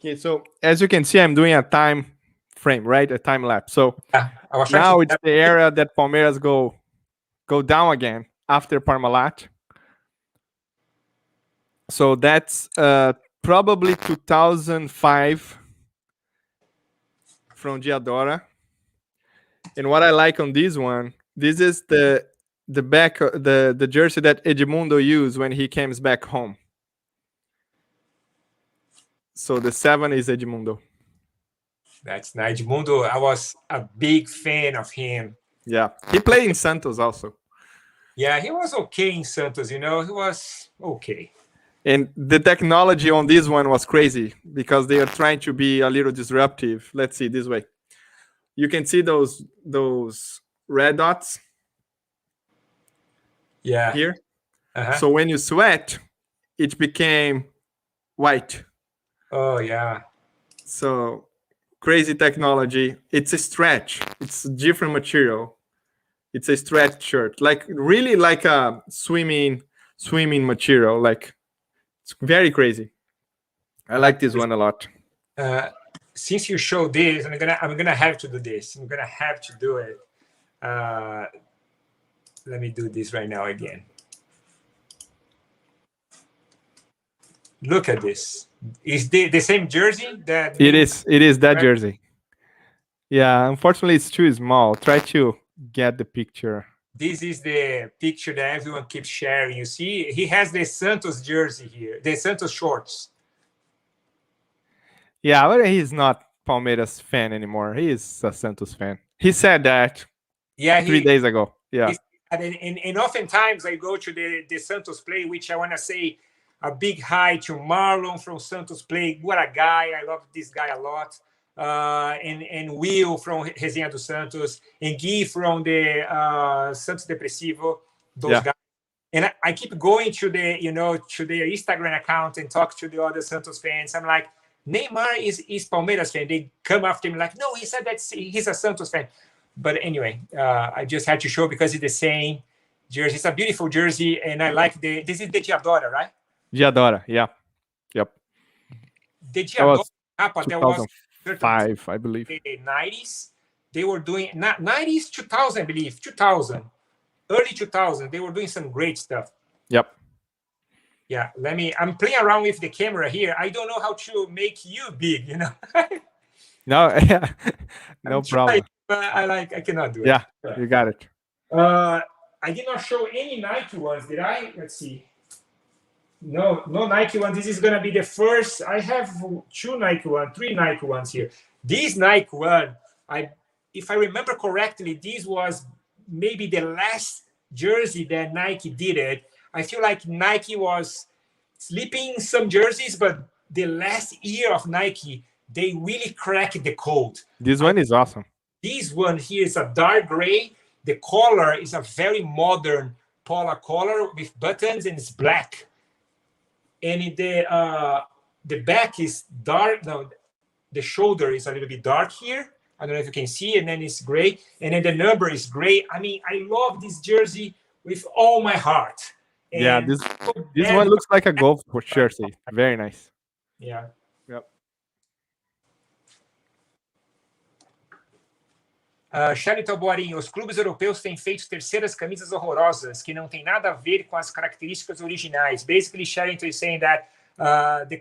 Okay, so as you can see, I'm doing a time frame, right? A time lapse. So now it's the era that Palmeiras go down again after Parmalat. So that's probably 2005 from Diadora. And what I like on this one, this is the back, the jersey that Edmundo used when he comes back home. So the 7 is Edmundo. That's nice. Edmundo, I was a big fan of him. Yeah, he played in Santos also. Yeah, he was okay in Santos, he was okay. And the technology on this one was crazy because they are trying to be a little disruptive. Let's see this way. You can see those red dots. Yeah. Here. So when you sweat, it became white. Oh yeah. So crazy technology. It's a stretch. It's a different material. It's a stretch shirt, really like a swimming material. Like it's very crazy. I like this one a lot. Since you show this, I'm gonna have to do this. I'm gonna have to do it. Let me do this right now again. Look at this. Is the same jersey that it is that jersey? Yeah, unfortunately it's too small. Try to get the picture. This is the picture that everyone keeps sharing. You see, he has the Santos jersey here, the Santos shorts. Yeah, but he's not Palmeiras fan anymore. He is a Santos fan. He said that 3 days ago. Yeah. And oftentimes I go to the Santos play, which I want to say a big hi to Marlon from Santos play. What a guy. I love this guy a lot. And Will from Resenha dos Santos, and Gui from the Santos Depressivo. Those guys. And I keep going to the their Instagram account and talk to the other Santos fans. I'm like, Neymar is Palmeiras fan. They come after me like, no, he said that he's a Santos fan. But anyway, I just had to show because it's the same jersey. It's a beautiful jersey, and I like this is the Diadora, right? Diadora, yeah. Yep. The Diadora Kappa, that was 2005, I believe. The 90s, they were doing 90s, 2000, I believe, 2000, early 2000. They were doing some great stuff. Yep. Yeah, I'm playing around with the camera here. I don't know how to make you big, No, yeah, no problem. But I cannot do it. Yeah, you got it. I did not show any Nike ones, did I? Let's see. No Nike one. This is gonna be the first. I have 3 Nike ones here. This Nike one, if I remember correctly, this was maybe the last jersey that Nike did it. I feel like Nike was sleeping some jerseys, but the last year of Nike, they really cracked the code. This one is awesome. This one here is a dark gray. The color is a very modern Polo color with buttons, and it's black. And the back is dark. No, the shoulder is a little bit dark here. I don't know if you can see, and then it's gray, and then the number is gray. I mean, I love this jersey with all my heart. And yeah, this one looks like a golf jersey. Very nice. Yeah. Yep. Charlie Taboarinho, os clubes europeus têm feito terceiras camisas horrorosas que não tem nada a ver com as características originais. Basically, Sharrington is saying that the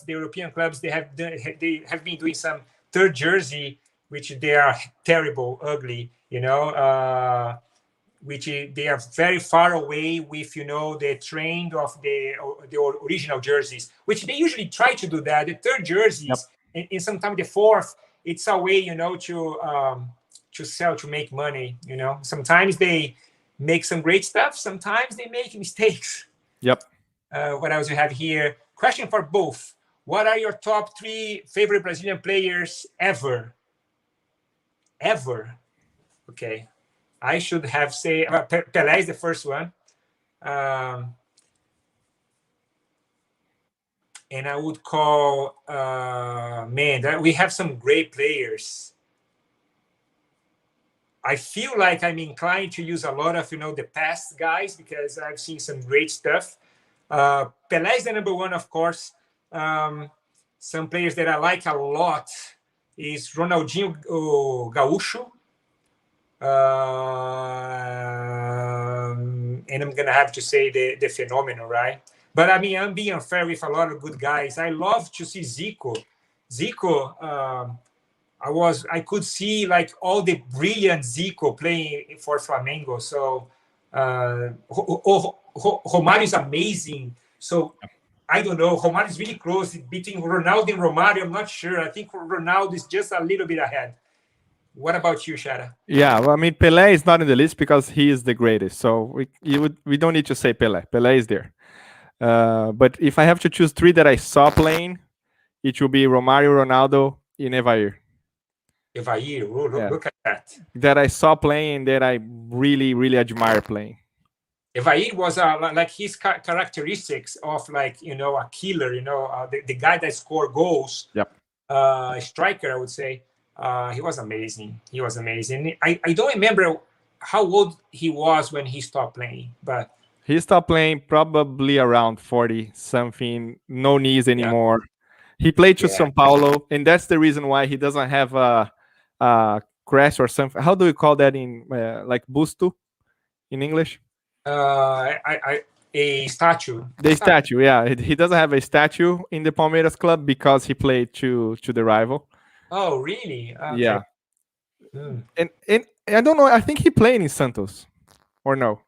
European clubs, they have been doing some third jersey, which they are terrible, ugly, which they are very far away with, the trend of the original jerseys, which they usually try to do that. The third jerseys, and sometimes the fourth, it's a way, to sell, to make money. Sometimes they make some great stuff. Sometimes they make mistakes. Yep. What else you have here? Question for both. What are your top 3 favorite Brazilian players ever? Ever? Okay. I should have say Pelé is the first one. And I would call, we have some great players. I feel like I'm inclined to use a lot of, the past guys because I've seen some great stuff. Pelé is the number one, of course. Some players that I like a lot is Ronaldinho Gaúcho. And I'm going to have to say the phenomenal, right? But I'm being unfair with a lot of good guys. I love to see Zico. Zico, I could see like all the brilliant Zico playing for Flamengo. So Romário is amazing. So I don't know. Romário is really close between Ronaldo and Romário. I'm not sure. I think Ronaldo is just a little bit ahead. What about you, Shara? Yeah, well, Pelé is not in the list because he is the greatest. So we don't need to say Pelé. Pelé is there. But if I have to choose 3 that I saw playing, it will be Romário, Ronaldo, and Evair. Evair, look at that. That I saw playing, that I really, really admire playing. Evair was like his characteristics of like, a killer, the guy that scored goals. Yep. Striker, I would say. He was amazing. I don't remember how old he was when he stopped playing, but he stopped playing probably around 40 something, no knees anymore. Yeah. He played to São Paulo, and that's the reason why he doesn't have a crest or something. How do you call that in like busto in English? A statue. The statue, yeah. He doesn't have a statue in the Palmeiras club because he played to the rival. Oh, really? Okay. Yeah. And I don't know. I think he played in Santos, or no?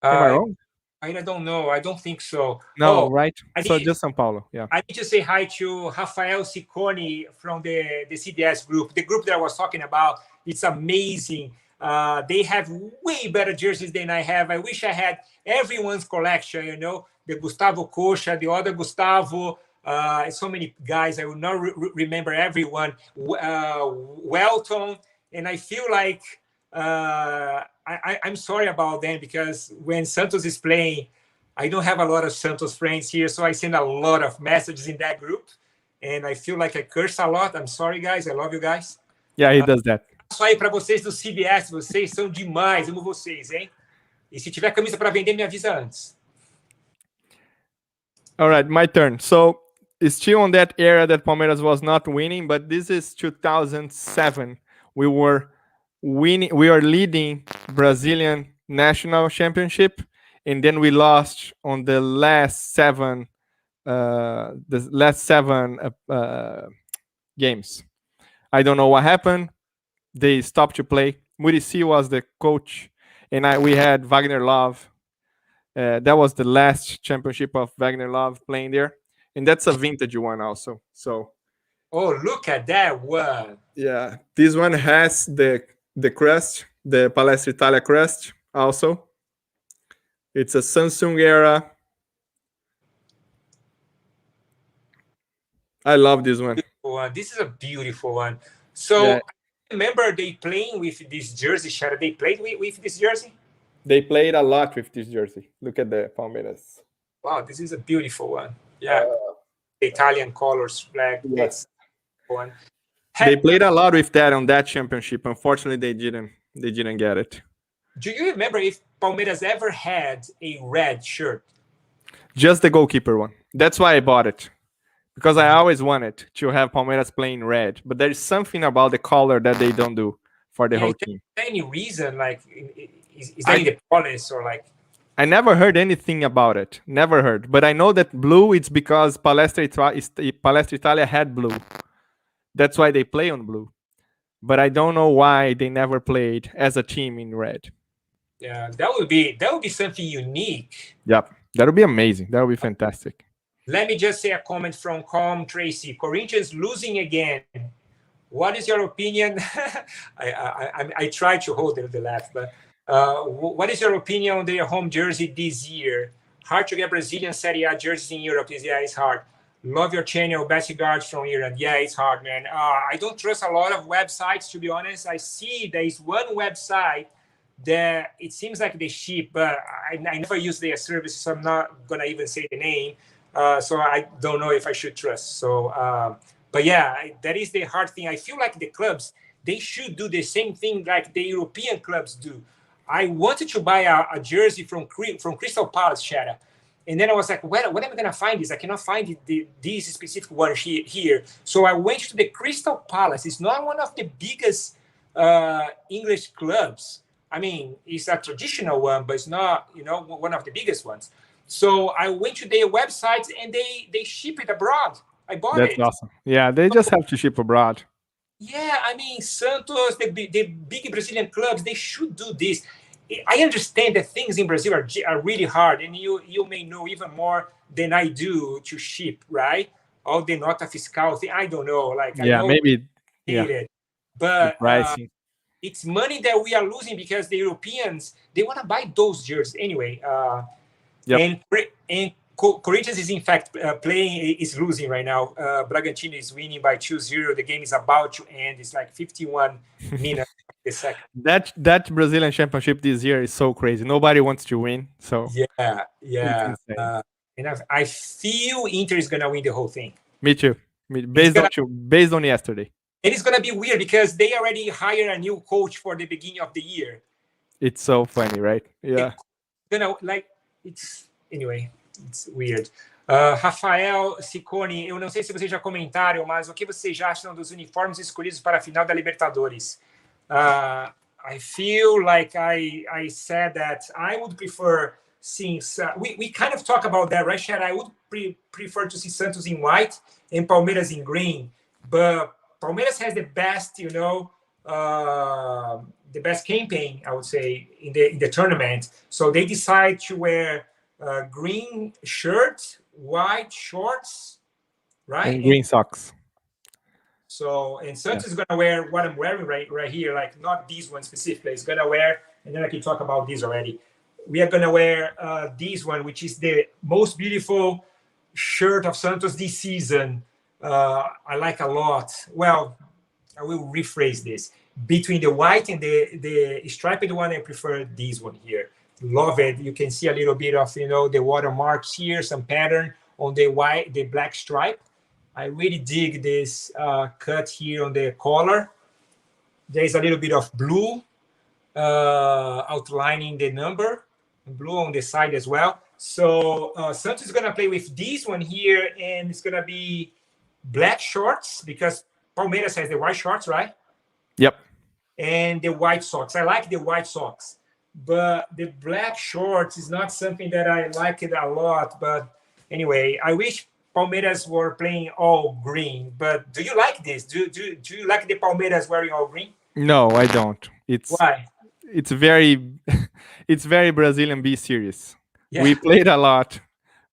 Am I wrong? I don't know. I don't think so. No, right? Just São Paulo. Yeah. I need to say hi to Rafael Ciccone from the CDS group. The group that I was talking about. It's amazing. They have way better jerseys than I have. I wish I had everyone's collection. The Gustavo Coxa, the other Gustavo. So many guys. I will not remember everyone. Welton, and I feel like I'm sorry about them because when Santos is playing, I don't have a lot of Santos friends here, so I send a lot of messages in that group, and I feel like I curse a lot. I'm sorry, guys. I love you guys. Yeah, he does that. Só aí para vocês do CBS, vocês são demais. Amo vocês, hein? E se tiver camisa para vender, me avisa antes. All right, my turn. So it's still on that era that Palmeiras was not winning, but this is 2007. We were winning. We are leading Brazilian national championship, and then we lost on the last 7 games. I don't know what happened. They stopped to play. Muricy was the coach, and we had Wagner Love. That was the last championship of Wagner Love playing there, and that's a vintage one also. So, oh, look at that one! Yeah, this one has the crest, the Palestra Italia crest also. It's a Samsung era. I love this one. This is a beautiful one. So Yeah. I remember they playing with this jersey, Shadow. They played with this jersey? They played a lot with this jersey. Look at the Palmeiras. Wow, this is a beautiful one. Yeah. Italian colors flag. Yes. It's one. They played a lot with that on that championship. Unfortunately, they didn't get it. Do you remember if Palmeiras ever had a red shirt? Just the goalkeeper one. That's why I bought it. Because I always wanted to have Palmeiras playing red. But there is something about the color that they don't do for the whole team. Is there any reason, like, is there any policy or like? I never heard anything about it. Never heard. But I know that blue, it's because Palestra Italia had blue. That's why they play on blue. But I don't know why they never played as a team in red. Yeah, that would be something unique. Yep. That would be amazing. That would be fantastic. Let me just say a comment from Calm Tracy. Corinthians losing again. What is your opinion? I try to hold the laugh, but what is your opinion on their home jersey this year? Hard to get Brazilian Serie A jerseys in Europe. Yeah, it's hard. Love your channel. Best regards from Ireland. Yeah, it's hard, man. I don't trust a lot of websites, to be honest. I see there is one website that it seems like they ship, but I never use their service, so I'm not going to even say the name. So I don't know if I should trust. So, but yeah, that is the hard thing. I feel like the clubs, they should do the same thing like the European clubs do. I wanted to buy a jersey from Crystal Palace, Shara. And then I was like, what am I going to find this? I cannot find this specific one here. So I went to the Crystal Palace. It's not one of the biggest English clubs. I mean, it's a traditional one, but it's not, one of the biggest ones. So I went to their websites and they ship it abroad. I bought it. That's awesome. Yeah, they just have to ship abroad. Yeah, I mean, Santos, the big Brazilian clubs, they should do this. I understand that things in Brazil are really hard, and you may know even more than I do to ship, right? All the nota fiscal thing, I don't know. Like, yeah, I know maybe. Yeah. But it's money that we are losing because the Europeans, they want to buy those jerseys anyway. Yep. And Corinthians is in fact is losing right now. Bragantino is winning by 2-0. The game is about to end. It's like 51 minutes a second. That Brazilian championship this year is so crazy. Nobody wants to win. So yeah. And I feel Inter is gonna win the whole thing. Me too. Based on yesterday. And it's gonna be weird because they already hired a new coach for the beginning of the year. It's so funny, right? Yeah. Anyway, it's weird. Rafael Ciccone, eu não sei se vocês já comentaram, mas o que vocês já acham dos uniformes escolhidos para a final da Libertadores? I feel like I said that I would prefer seeing... we kind of talk about that, right, Chad? I would prefer to see Santos in white and Palmeiras in green, but Palmeiras has the best, the best campaign, I would say, in the tournament. So they decide to wear green shirt, white shorts, right? And green socks. So, and Santos is going to wear what I'm wearing right here, like not these one specifically. It's going to wear, and then I can talk about these already. We are going to wear this one, which is the most beautiful shirt of Santos this season. I like a lot. Well, I will rephrase this. Between the white and the striped one, I prefer this one here. Love it. You can see a little bit of, the watermarks here, some pattern on the black stripe. I really dig this cut here on the collar. There's a little bit of blue outlining the number, blue on the side as well. So Santos is going to play with this one here, and it's going to be black shorts because Palmeiras has the white shorts, right? Yep. And the white socks. I like the white socks, but the black shorts is not something that I like it a lot. But anyway, I wish Palmeiras were playing all green. But do you like this? Do you like the Palmeiras wearing all green? No, I don't. Why? It's very Brazilian B series. Yeah. We played a lot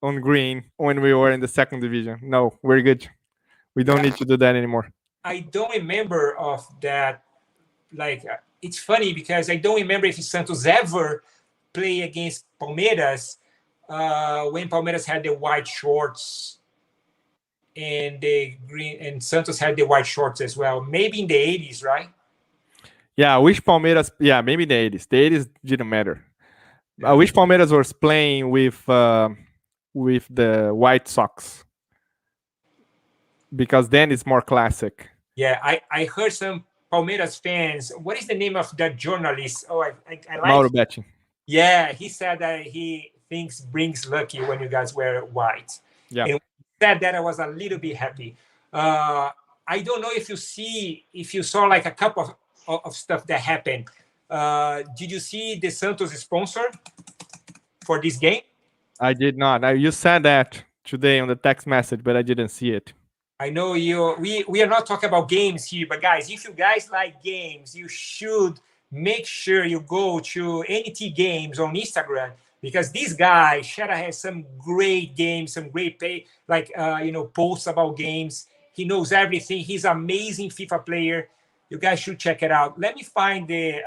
on green when we were in the second division. No, we're good. We don't need to do that anymore. I don't remember of that. Like, it's funny because I don't remember if Santos ever play against Palmeiras when Palmeiras had the white shorts and the green, and Santos had the white shorts as well. Maybe in the 80s, right? Yeah, I wish Palmeiras. Yeah, maybe the 80s. The 80s didn't matter. Yeah. I wish Palmeiras was playing with the White Sox, because then it's more classic. Yeah, I heard some Palmeiras fans. What is the name of that journalist? Oh, I like Mauro Betting. Yeah, he said that he thinks brings lucky when you guys wear white. Yeah. And when he said that, I was a little bit happy. I don't know if you saw like a couple of stuff that happened. Did you see the Santos sponsor for this game? I did not. You said that today on the text message, but I didn't see it. I know we are not talking about games here, but guys, if you guys like games, you should make sure you go to NTGames on Instagram, because this guy Shara has some great games, some great posts about games. He knows everything. He's an amazing FIFA player. You guys should check it out. Let me find the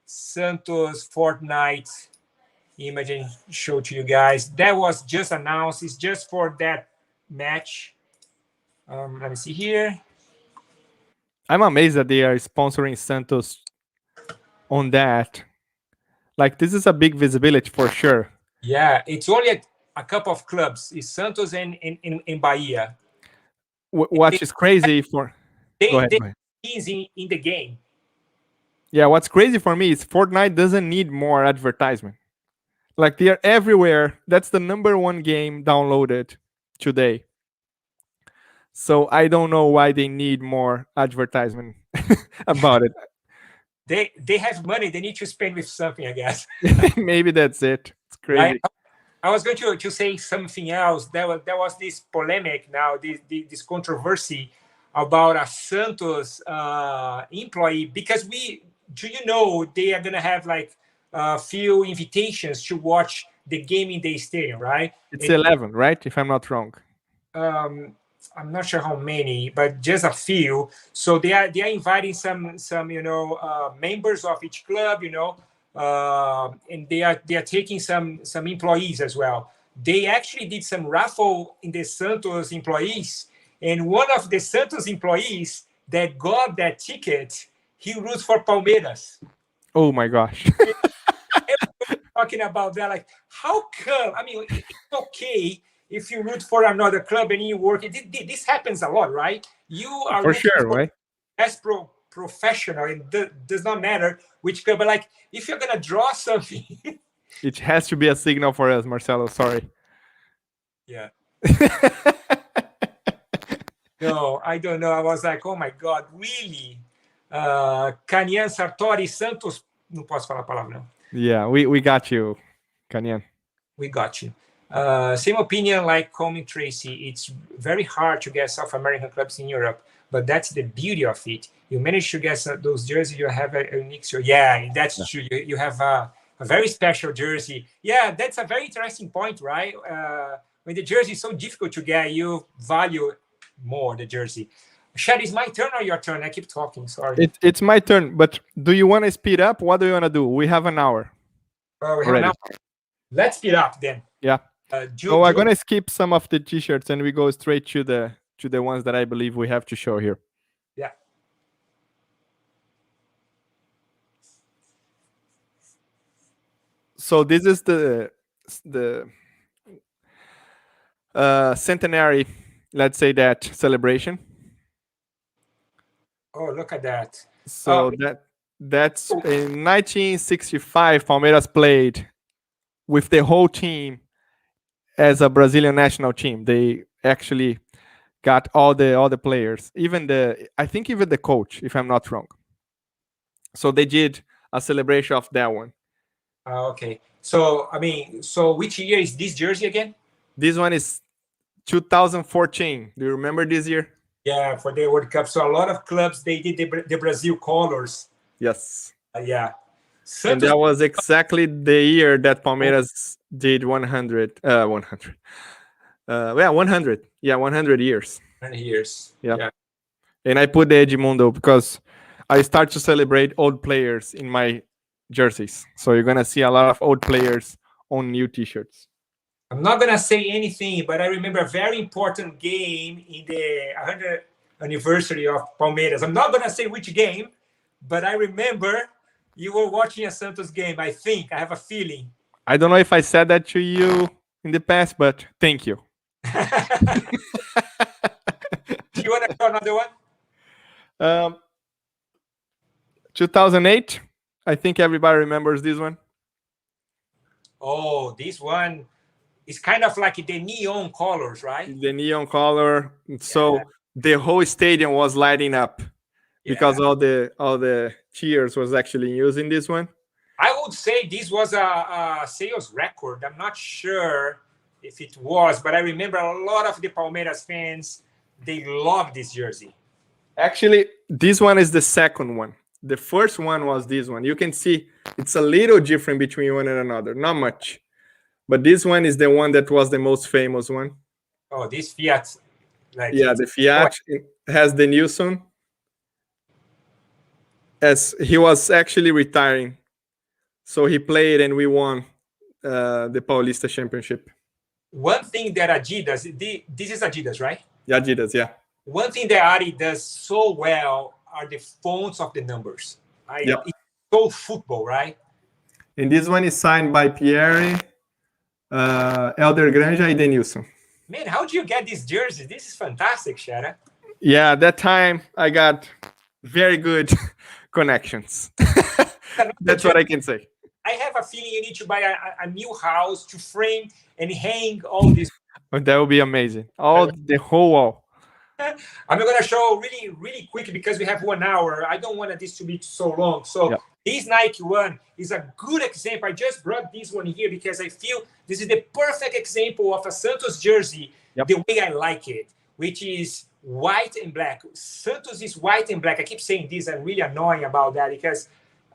Santos Fortnite image and show to you guys. That was just announced. It's just for that match. Let me see here. I'm amazed that they are sponsoring Santos on that. Like, this is a big visibility for sure. Yeah, it's only a couple of clubs. It's Santos and in Bahia. What is crazy for... Go ahead. He's in the game. Yeah, what's crazy for me is Fortnite doesn't need more advertisement. Like, they are everywhere. That's the #1 game downloaded today. So I don't know why they need more advertisement about it. They have money. They need to spend with something, I guess. Maybe that's it. It's crazy. I was going to say something else. There was this polemic now, this controversy about a Santos employee, because they are going to have like a few invitations to watch the game in the stadium, right? It's 11, right? If I'm not wrong. I'm not sure how many, but just a few. So they are inviting some members of each club, and they are taking some employees as well. They actually did some raffle in the Santos employees, and one of the Santos employees that got that ticket, he roots for Palmeiras. Oh my gosh. Talking about that, like, how come? I mean, it's okay if you root for another club and you work. This happens a lot, right? You are for sure, right? As professional, it does not matter which club, but like, if you're gonna draw something, it has to be a signal for us, Marcelo. Sorry. Yeah. No, I don't know. I was like, oh my God, really? Canyan Sartori Santos. Não posso falar a palavra, não. Yeah, we got you, Canyan. We got you. Same opinion like Coleman Tracy. It's very hard to get South American clubs in Europe, but that's the beauty of it. You manage to get those jerseys, you have a unique jersey. Yeah, that's true. You have a very special jersey. Yeah, that's a very interesting point, right? When the jersey is so difficult to get, you value more the jersey. Shad, is my turn or your turn? I keep talking, sorry. It's my turn, but do you want to speed up? What do you want to do? We have an hour. We have an hour. Let's speed up then. Yeah. So I'm gonna skip some of the t-shirts and we go straight to the ones that I believe we have to show here. Yeah. So this is the centenary, let's say, that celebration. Oh, look at that. So that's in 1965, Palmeiras played with the whole team as a Brazilian national team. They actually got all the players, I think even the coach, if I'm not wrong. So they did a celebration of that one. Okay. So which year is this jersey again? This one is 2014. Do you remember this year? Yeah, for the World Cup. So a lot of clubs, they did the Brazil colors. Yes. Yeah. And that was exactly the year that Palmeiras did 100. 100. Yeah, 100. Yeah, 100 years. 100 years. Yeah. And I put the Edmundo because I start to celebrate old players in my jerseys. So you're gonna see a lot of old players on new T-shirts. I'm not gonna say anything, but I remember a very important game in the 100th anniversary of Palmeiras. I'm not gonna say which game, but I remember you were watching a Santos game. I think I have a feeling. I don't know if I said that to you in the past, but thank you. Do you want to show another one? 2008. I think everybody remembers this one. Oh, this one is kind of like the neon colors, right? The neon color. So the whole stadium was lighting up because all the cheers was actually using this one. I would say this was a sales record. I'm not sure if it was, but I remember a lot of the Palmeiras fans, they love this jersey. Actually, this one is the second one. The first one was this one. You can see it's a little different between one and another. Not much. But this one is the one that was the most famous one. Oh, this Fiat. The Fiat has the Nilsson. As he was actually retiring. So he played and we won the Paulista Championship. One thing that Adidas, this is Adidas, right? Adidas, yeah. One thing that Adi does so well are the fonts of the numbers. It's so football, right? And this one is signed by Pierre, Elder Granja, and Denilson. Man, how do you get these jerseys? This is fantastic, Shara. Yeah, that time I got very good connections. That's what I can say. I have a feeling you need to buy a new house to frame and hang all these. That would be amazing. The whole wall. I'm going to show really, really quick because we have 1 hour. I don't want this to be so long. So this Nike one is a good example. I just brought this one here because I feel this is the perfect example of a Santos jersey, the way I like it, which is white and black. Santos is white and black. I keep saying this. I'm really annoying about that because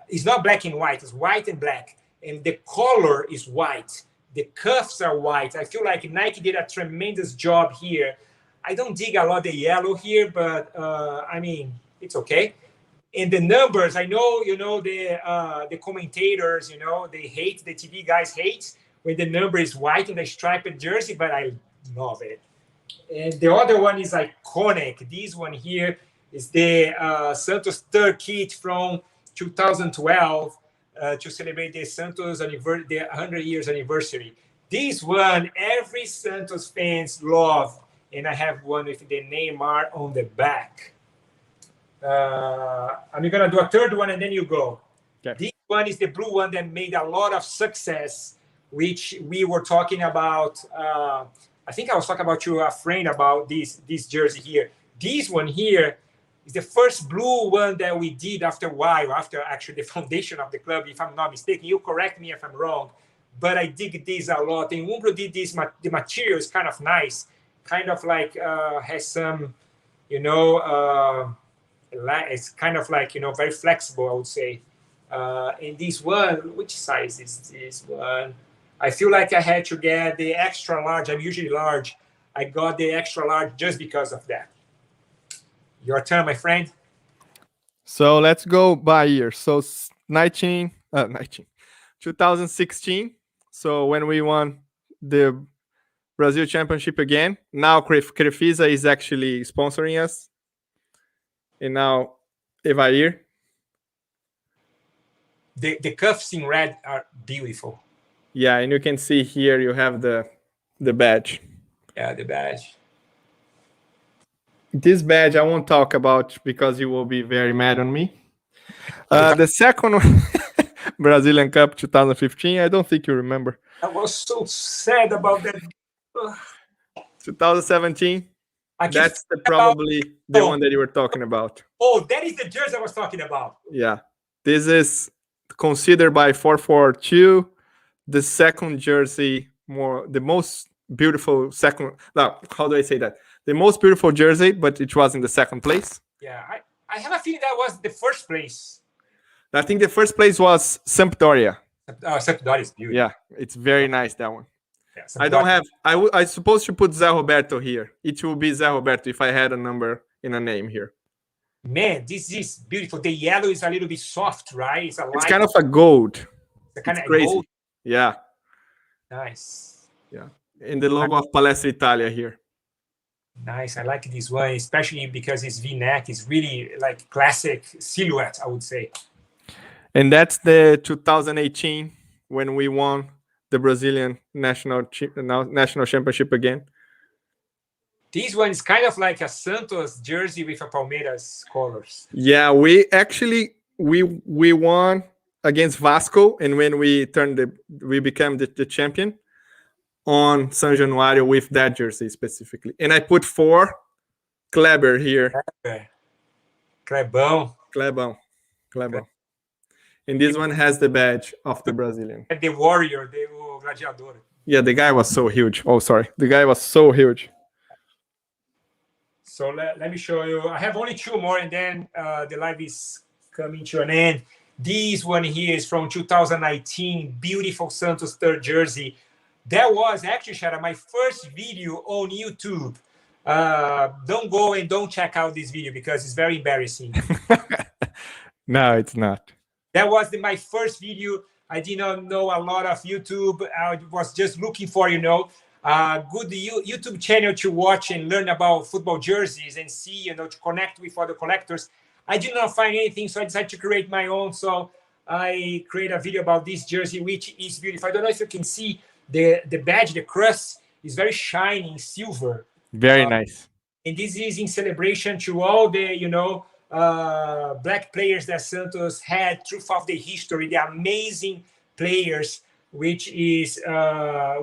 it's not black and white. It's white and black. And the color is white. The cuffs are white. I feel like Nike did a tremendous job here. I don't dig a lot the yellow here, but I mean, it's okay. And the numbers, I know, the commentators, they hate, the TV guys hate when the number is white in the striped jersey, but I love it. And the other one is iconic. This one here is the Santos third kit from 2012 to celebrate the Santos the 100 years anniversary. This one, every Santos fans love. And I have one with the Neymar on the back. I'm going to do a third one and then you go. Okay. This one is the blue one that made a lot of success, which we were talking about. I think I was talking about you, a friend, about this jersey here. This one here is the first blue one that we did after a while, after actually the foundation of the club, if I'm not mistaken. You correct me if I'm wrong. But I dig this a lot. And Umbro did this. The material is kind of nice. Kind of like has some, it's kind of like, very flexible, I would say. And this one, which size is this one? I feel like I had to get the extra large. I'm usually large. I got the extra large just because of that. Your turn, my friend. So let's go by year. So 2016. So when we won the Brazil Championship again. Now Crefisa is actually sponsoring us. And now Evair. The cuffs in red are beautiful. Yeah, and you can see here you have the badge. Yeah, the badge. This badge I won't talk about because you will be very mad on me. The second one, Brazilian Cup 2015. I don't think you remember. I was so sad about that. 2017. That's probably the one that you were talking about. Oh, that is the jersey I was talking about. Yeah. This is considered by 442 the second jersey, the most beautiful second. No, how do I say that? The most beautiful jersey, but it was in the second place. Yeah, I have a feeling that was the first place. I think the first place was Sampdoria. Sampdoria is beautiful. Yeah, it's very nice, that one. Yeah, I don't have. I supposed to put Zé Roberto here. It will be Zé Roberto if I had a number in a name here. Man, this is beautiful. The yellow is a little bit soft, right? It's kind of a gold. It's kind of crazy. gold. Yeah. Nice. Yeah. And the logo of Palestra Italia here. Nice. I like this one, especially because it's V-neck. It's really like classic silhouette, I would say. And that's the 2018 when we won the Brazilian national championship again. This one is kind of like a Santos jersey with a Palmeiras colors. Yeah, we won against Vasco, and when we became the champion on San Januario with that jersey specifically. And I put 4 Kleber here. Klebão. And this one has the badge of the Brazilian. The warrior, the gladiador. Yeah, the guy was so huge. Oh, sorry. The guy was so huge. So let me show you. I have only 2 more, and then the live is coming to an end. This one here is from 2019. Beautiful Santos 3rd jersey. That was actually, Shara, my first video on YouTube. Don't go and don't check out this video because it's very embarrassing. No, it's not. That was my first video. I did not know a lot of YouTube. I was just looking for, good YouTube channel to watch and learn about football jerseys and see, to connect with other collectors. I did not find anything, so I decided to create my own. So I create a video about this jersey, which is beautiful. I don't know if you can see the badge, the crust is very shiny, silver. Very nice. And this is in celebration to all the, black players that Santos had throughout the history, the amazing players, which is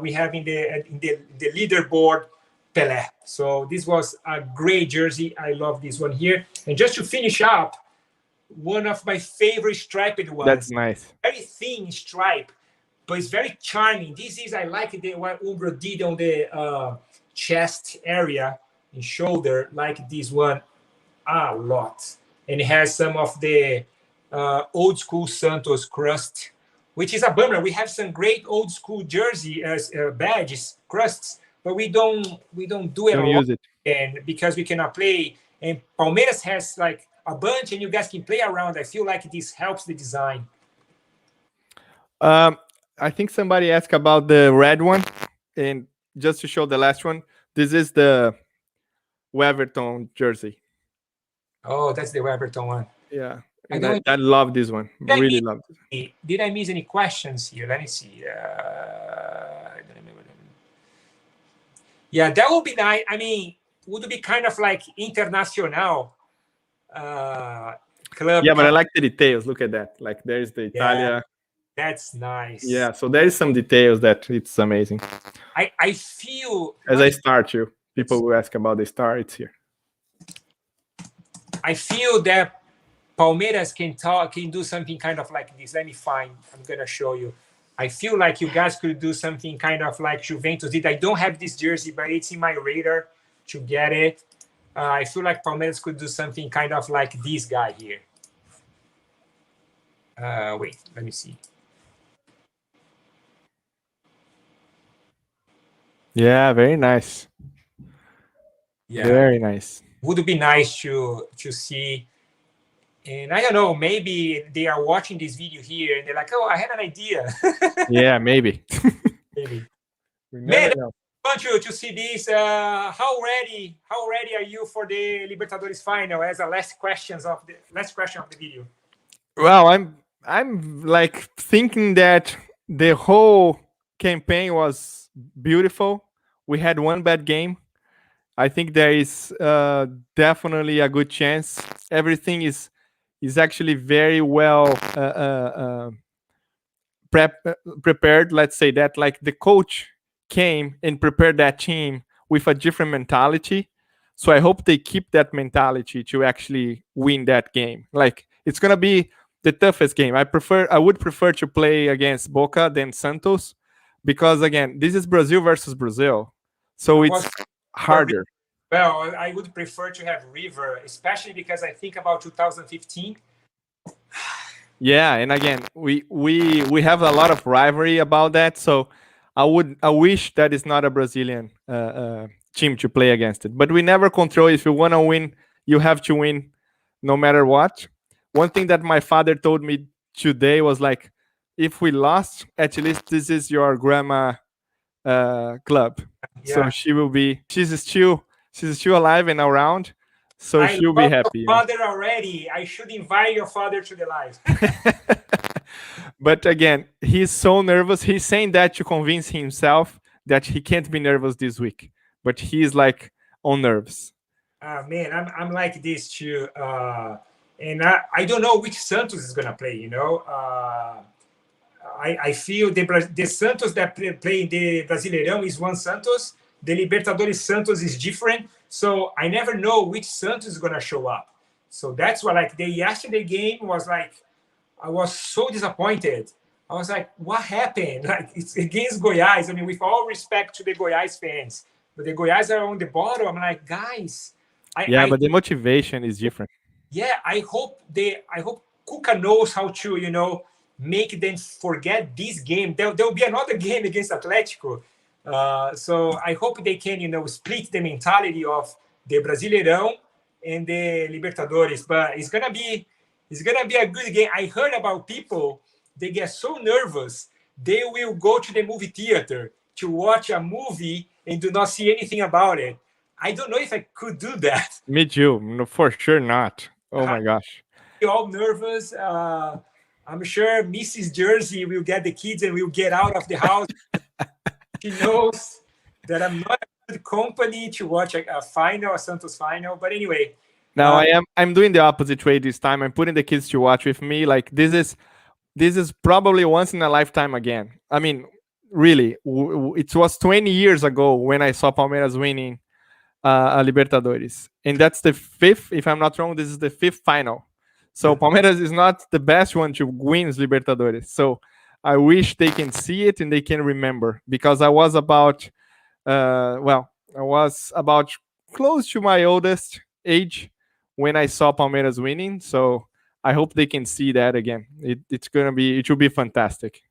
we have in the leaderboard Pelé. So this was a great jersey. I love this one here. And just to finish up, one of my favorite striped ones. That's nice. Very thin stripe, but it's very charming. This is, I like what Umbro did on the chest area and shoulder, like this one a lot. And it has some of the old school Santos crust, which is a bummer. We have some great old school jersey badges, crusts, but we don't do it. Don't use it. And because we cannot play, and Palmeiras has like a bunch, and you guys can play around. I feel like this helps the design. I think somebody asked about the red one, and just to show the last one, this is the Weverton jersey. Oh, that's the Weverton one. Yeah, and I love this one. Really love it. Did I miss any questions here? Let me see. Yeah, that would be nice. I mean, would be kind of like international club. Yeah, but I like the details. Look at that. Like there's the Italia. That's nice. Yeah, so there is some details that it's amazing. I feel as I start you, people will ask about the star. It's here. I feel that Palmeiras can do something kind of like this. Let me find. I'm gonna show you. I feel like you guys could do something kind of like Juventus did. I don't have this jersey, but it's in my radar to get it. I feel like Palmeiras could do something kind of like this guy here. Wait, let me see. Yeah, very nice. Yeah, very nice. Would be nice to see. And I don't know, maybe they are watching this video here and they're like, oh, I had an idea. Yeah, maybe. Maybe. Man, I want you to see this. How ready are you for the Libertadores final as a last question of the video? Well, I'm like thinking that the whole campaign was beautiful. We had one bad game. I think there is definitely a good chance. Everything is actually very well prepared. Let's say that, like the coach came and prepared that team with a different mentality. So I hope they keep that mentality to actually win that game. Like it's gonna be the toughest game. I would prefer to play against Boca than Santos, because again, this is Brazil versus Brazil. So it's harder. Well, I would prefer to have River, especially because I think about 2015. Yeah, and again, we have a lot of rivalry about that. So I wish that it's not a Brazilian team to play against it. But we never control. If you want to win, you have to win no matter what. One thing that my father told me today was like, if we lost, at least this is your grandma club. So Yeah. she's still alive and around. So I she'll be love your happy. You know? father already. I should invite your father to the live. But again, he's so nervous. He's saying that to convince himself that he can't be nervous this week. But he's like on nerves. Man, I'm like this too. And I don't know which Santos is gonna play. You know, I feel the Santos that play in the Brasileirão is one Santos. The Libertadores Santos is different. So I never know which Santos is gonna show up. So that's why, like, the yesterday game was like, I was so disappointed. I was like, what happened? Like, it's against Goiás. I mean, with all respect to the Goiás fans, but the Goiás are on the bottom. I'm like, guys, but the motivation is different. Yeah, I hope Cuca knows how to, make them forget this game. There will be another game against Atletico. So I hope they can, split the mentality of the Brasileirão and the Libertadores. But it's gonna be a good game. I heard about people, they get so nervous they will go to the movie theater to watch a movie and do not see anything about it. I don't know if I could do that. Me too. No, for sure not. Oh my gosh. You're all nervous. I'm sure Mrs. Jersey will get the kids and will get out of the house. She knows that I'm not a good company to watch a final, a Santos final. But anyway. Now I'm doing the opposite way this time. I'm putting the kids to watch with me. Like this is probably once in a lifetime again. I mean, really, it was 20 years ago when I saw Palmeiras winning a Libertadores, and that's the fifth. If I'm not wrong, this is the fifth final. So Palmeiras is not the best one to win Libertadores. So I wish they can see it and they can remember, because I was about close to my oldest age when I saw Palmeiras winning. So I hope they can see that again. It will be fantastic.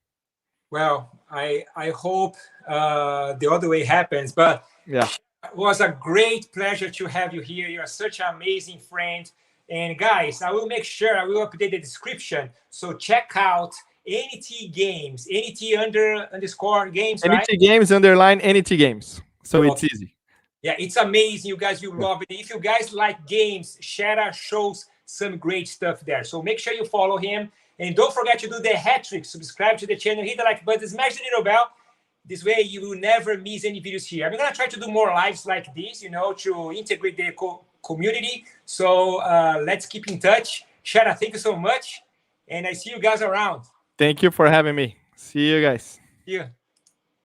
Well, I hope the other way happens, but yeah, it was a great pleasure to have you here. You are such an amazing friend. And guys, I will make sure I will update the description. So check out NTGames, NT_games, right? NTGames _ NTGames. So it's easy. Yeah, it's amazing. You guys will love it. If you guys like games, Shara shows some great stuff there. So make sure you follow him. And don't forget to do the hat trick. Subscribe to the channel, hit the like button, smash the little bell. This way you will never miss any videos here. I'm going to try to do more lives like this, to integrate the community. So let's keep in touch. Shara, thank you so much. And I see you guys around. Thank you for having me. See you guys. See you.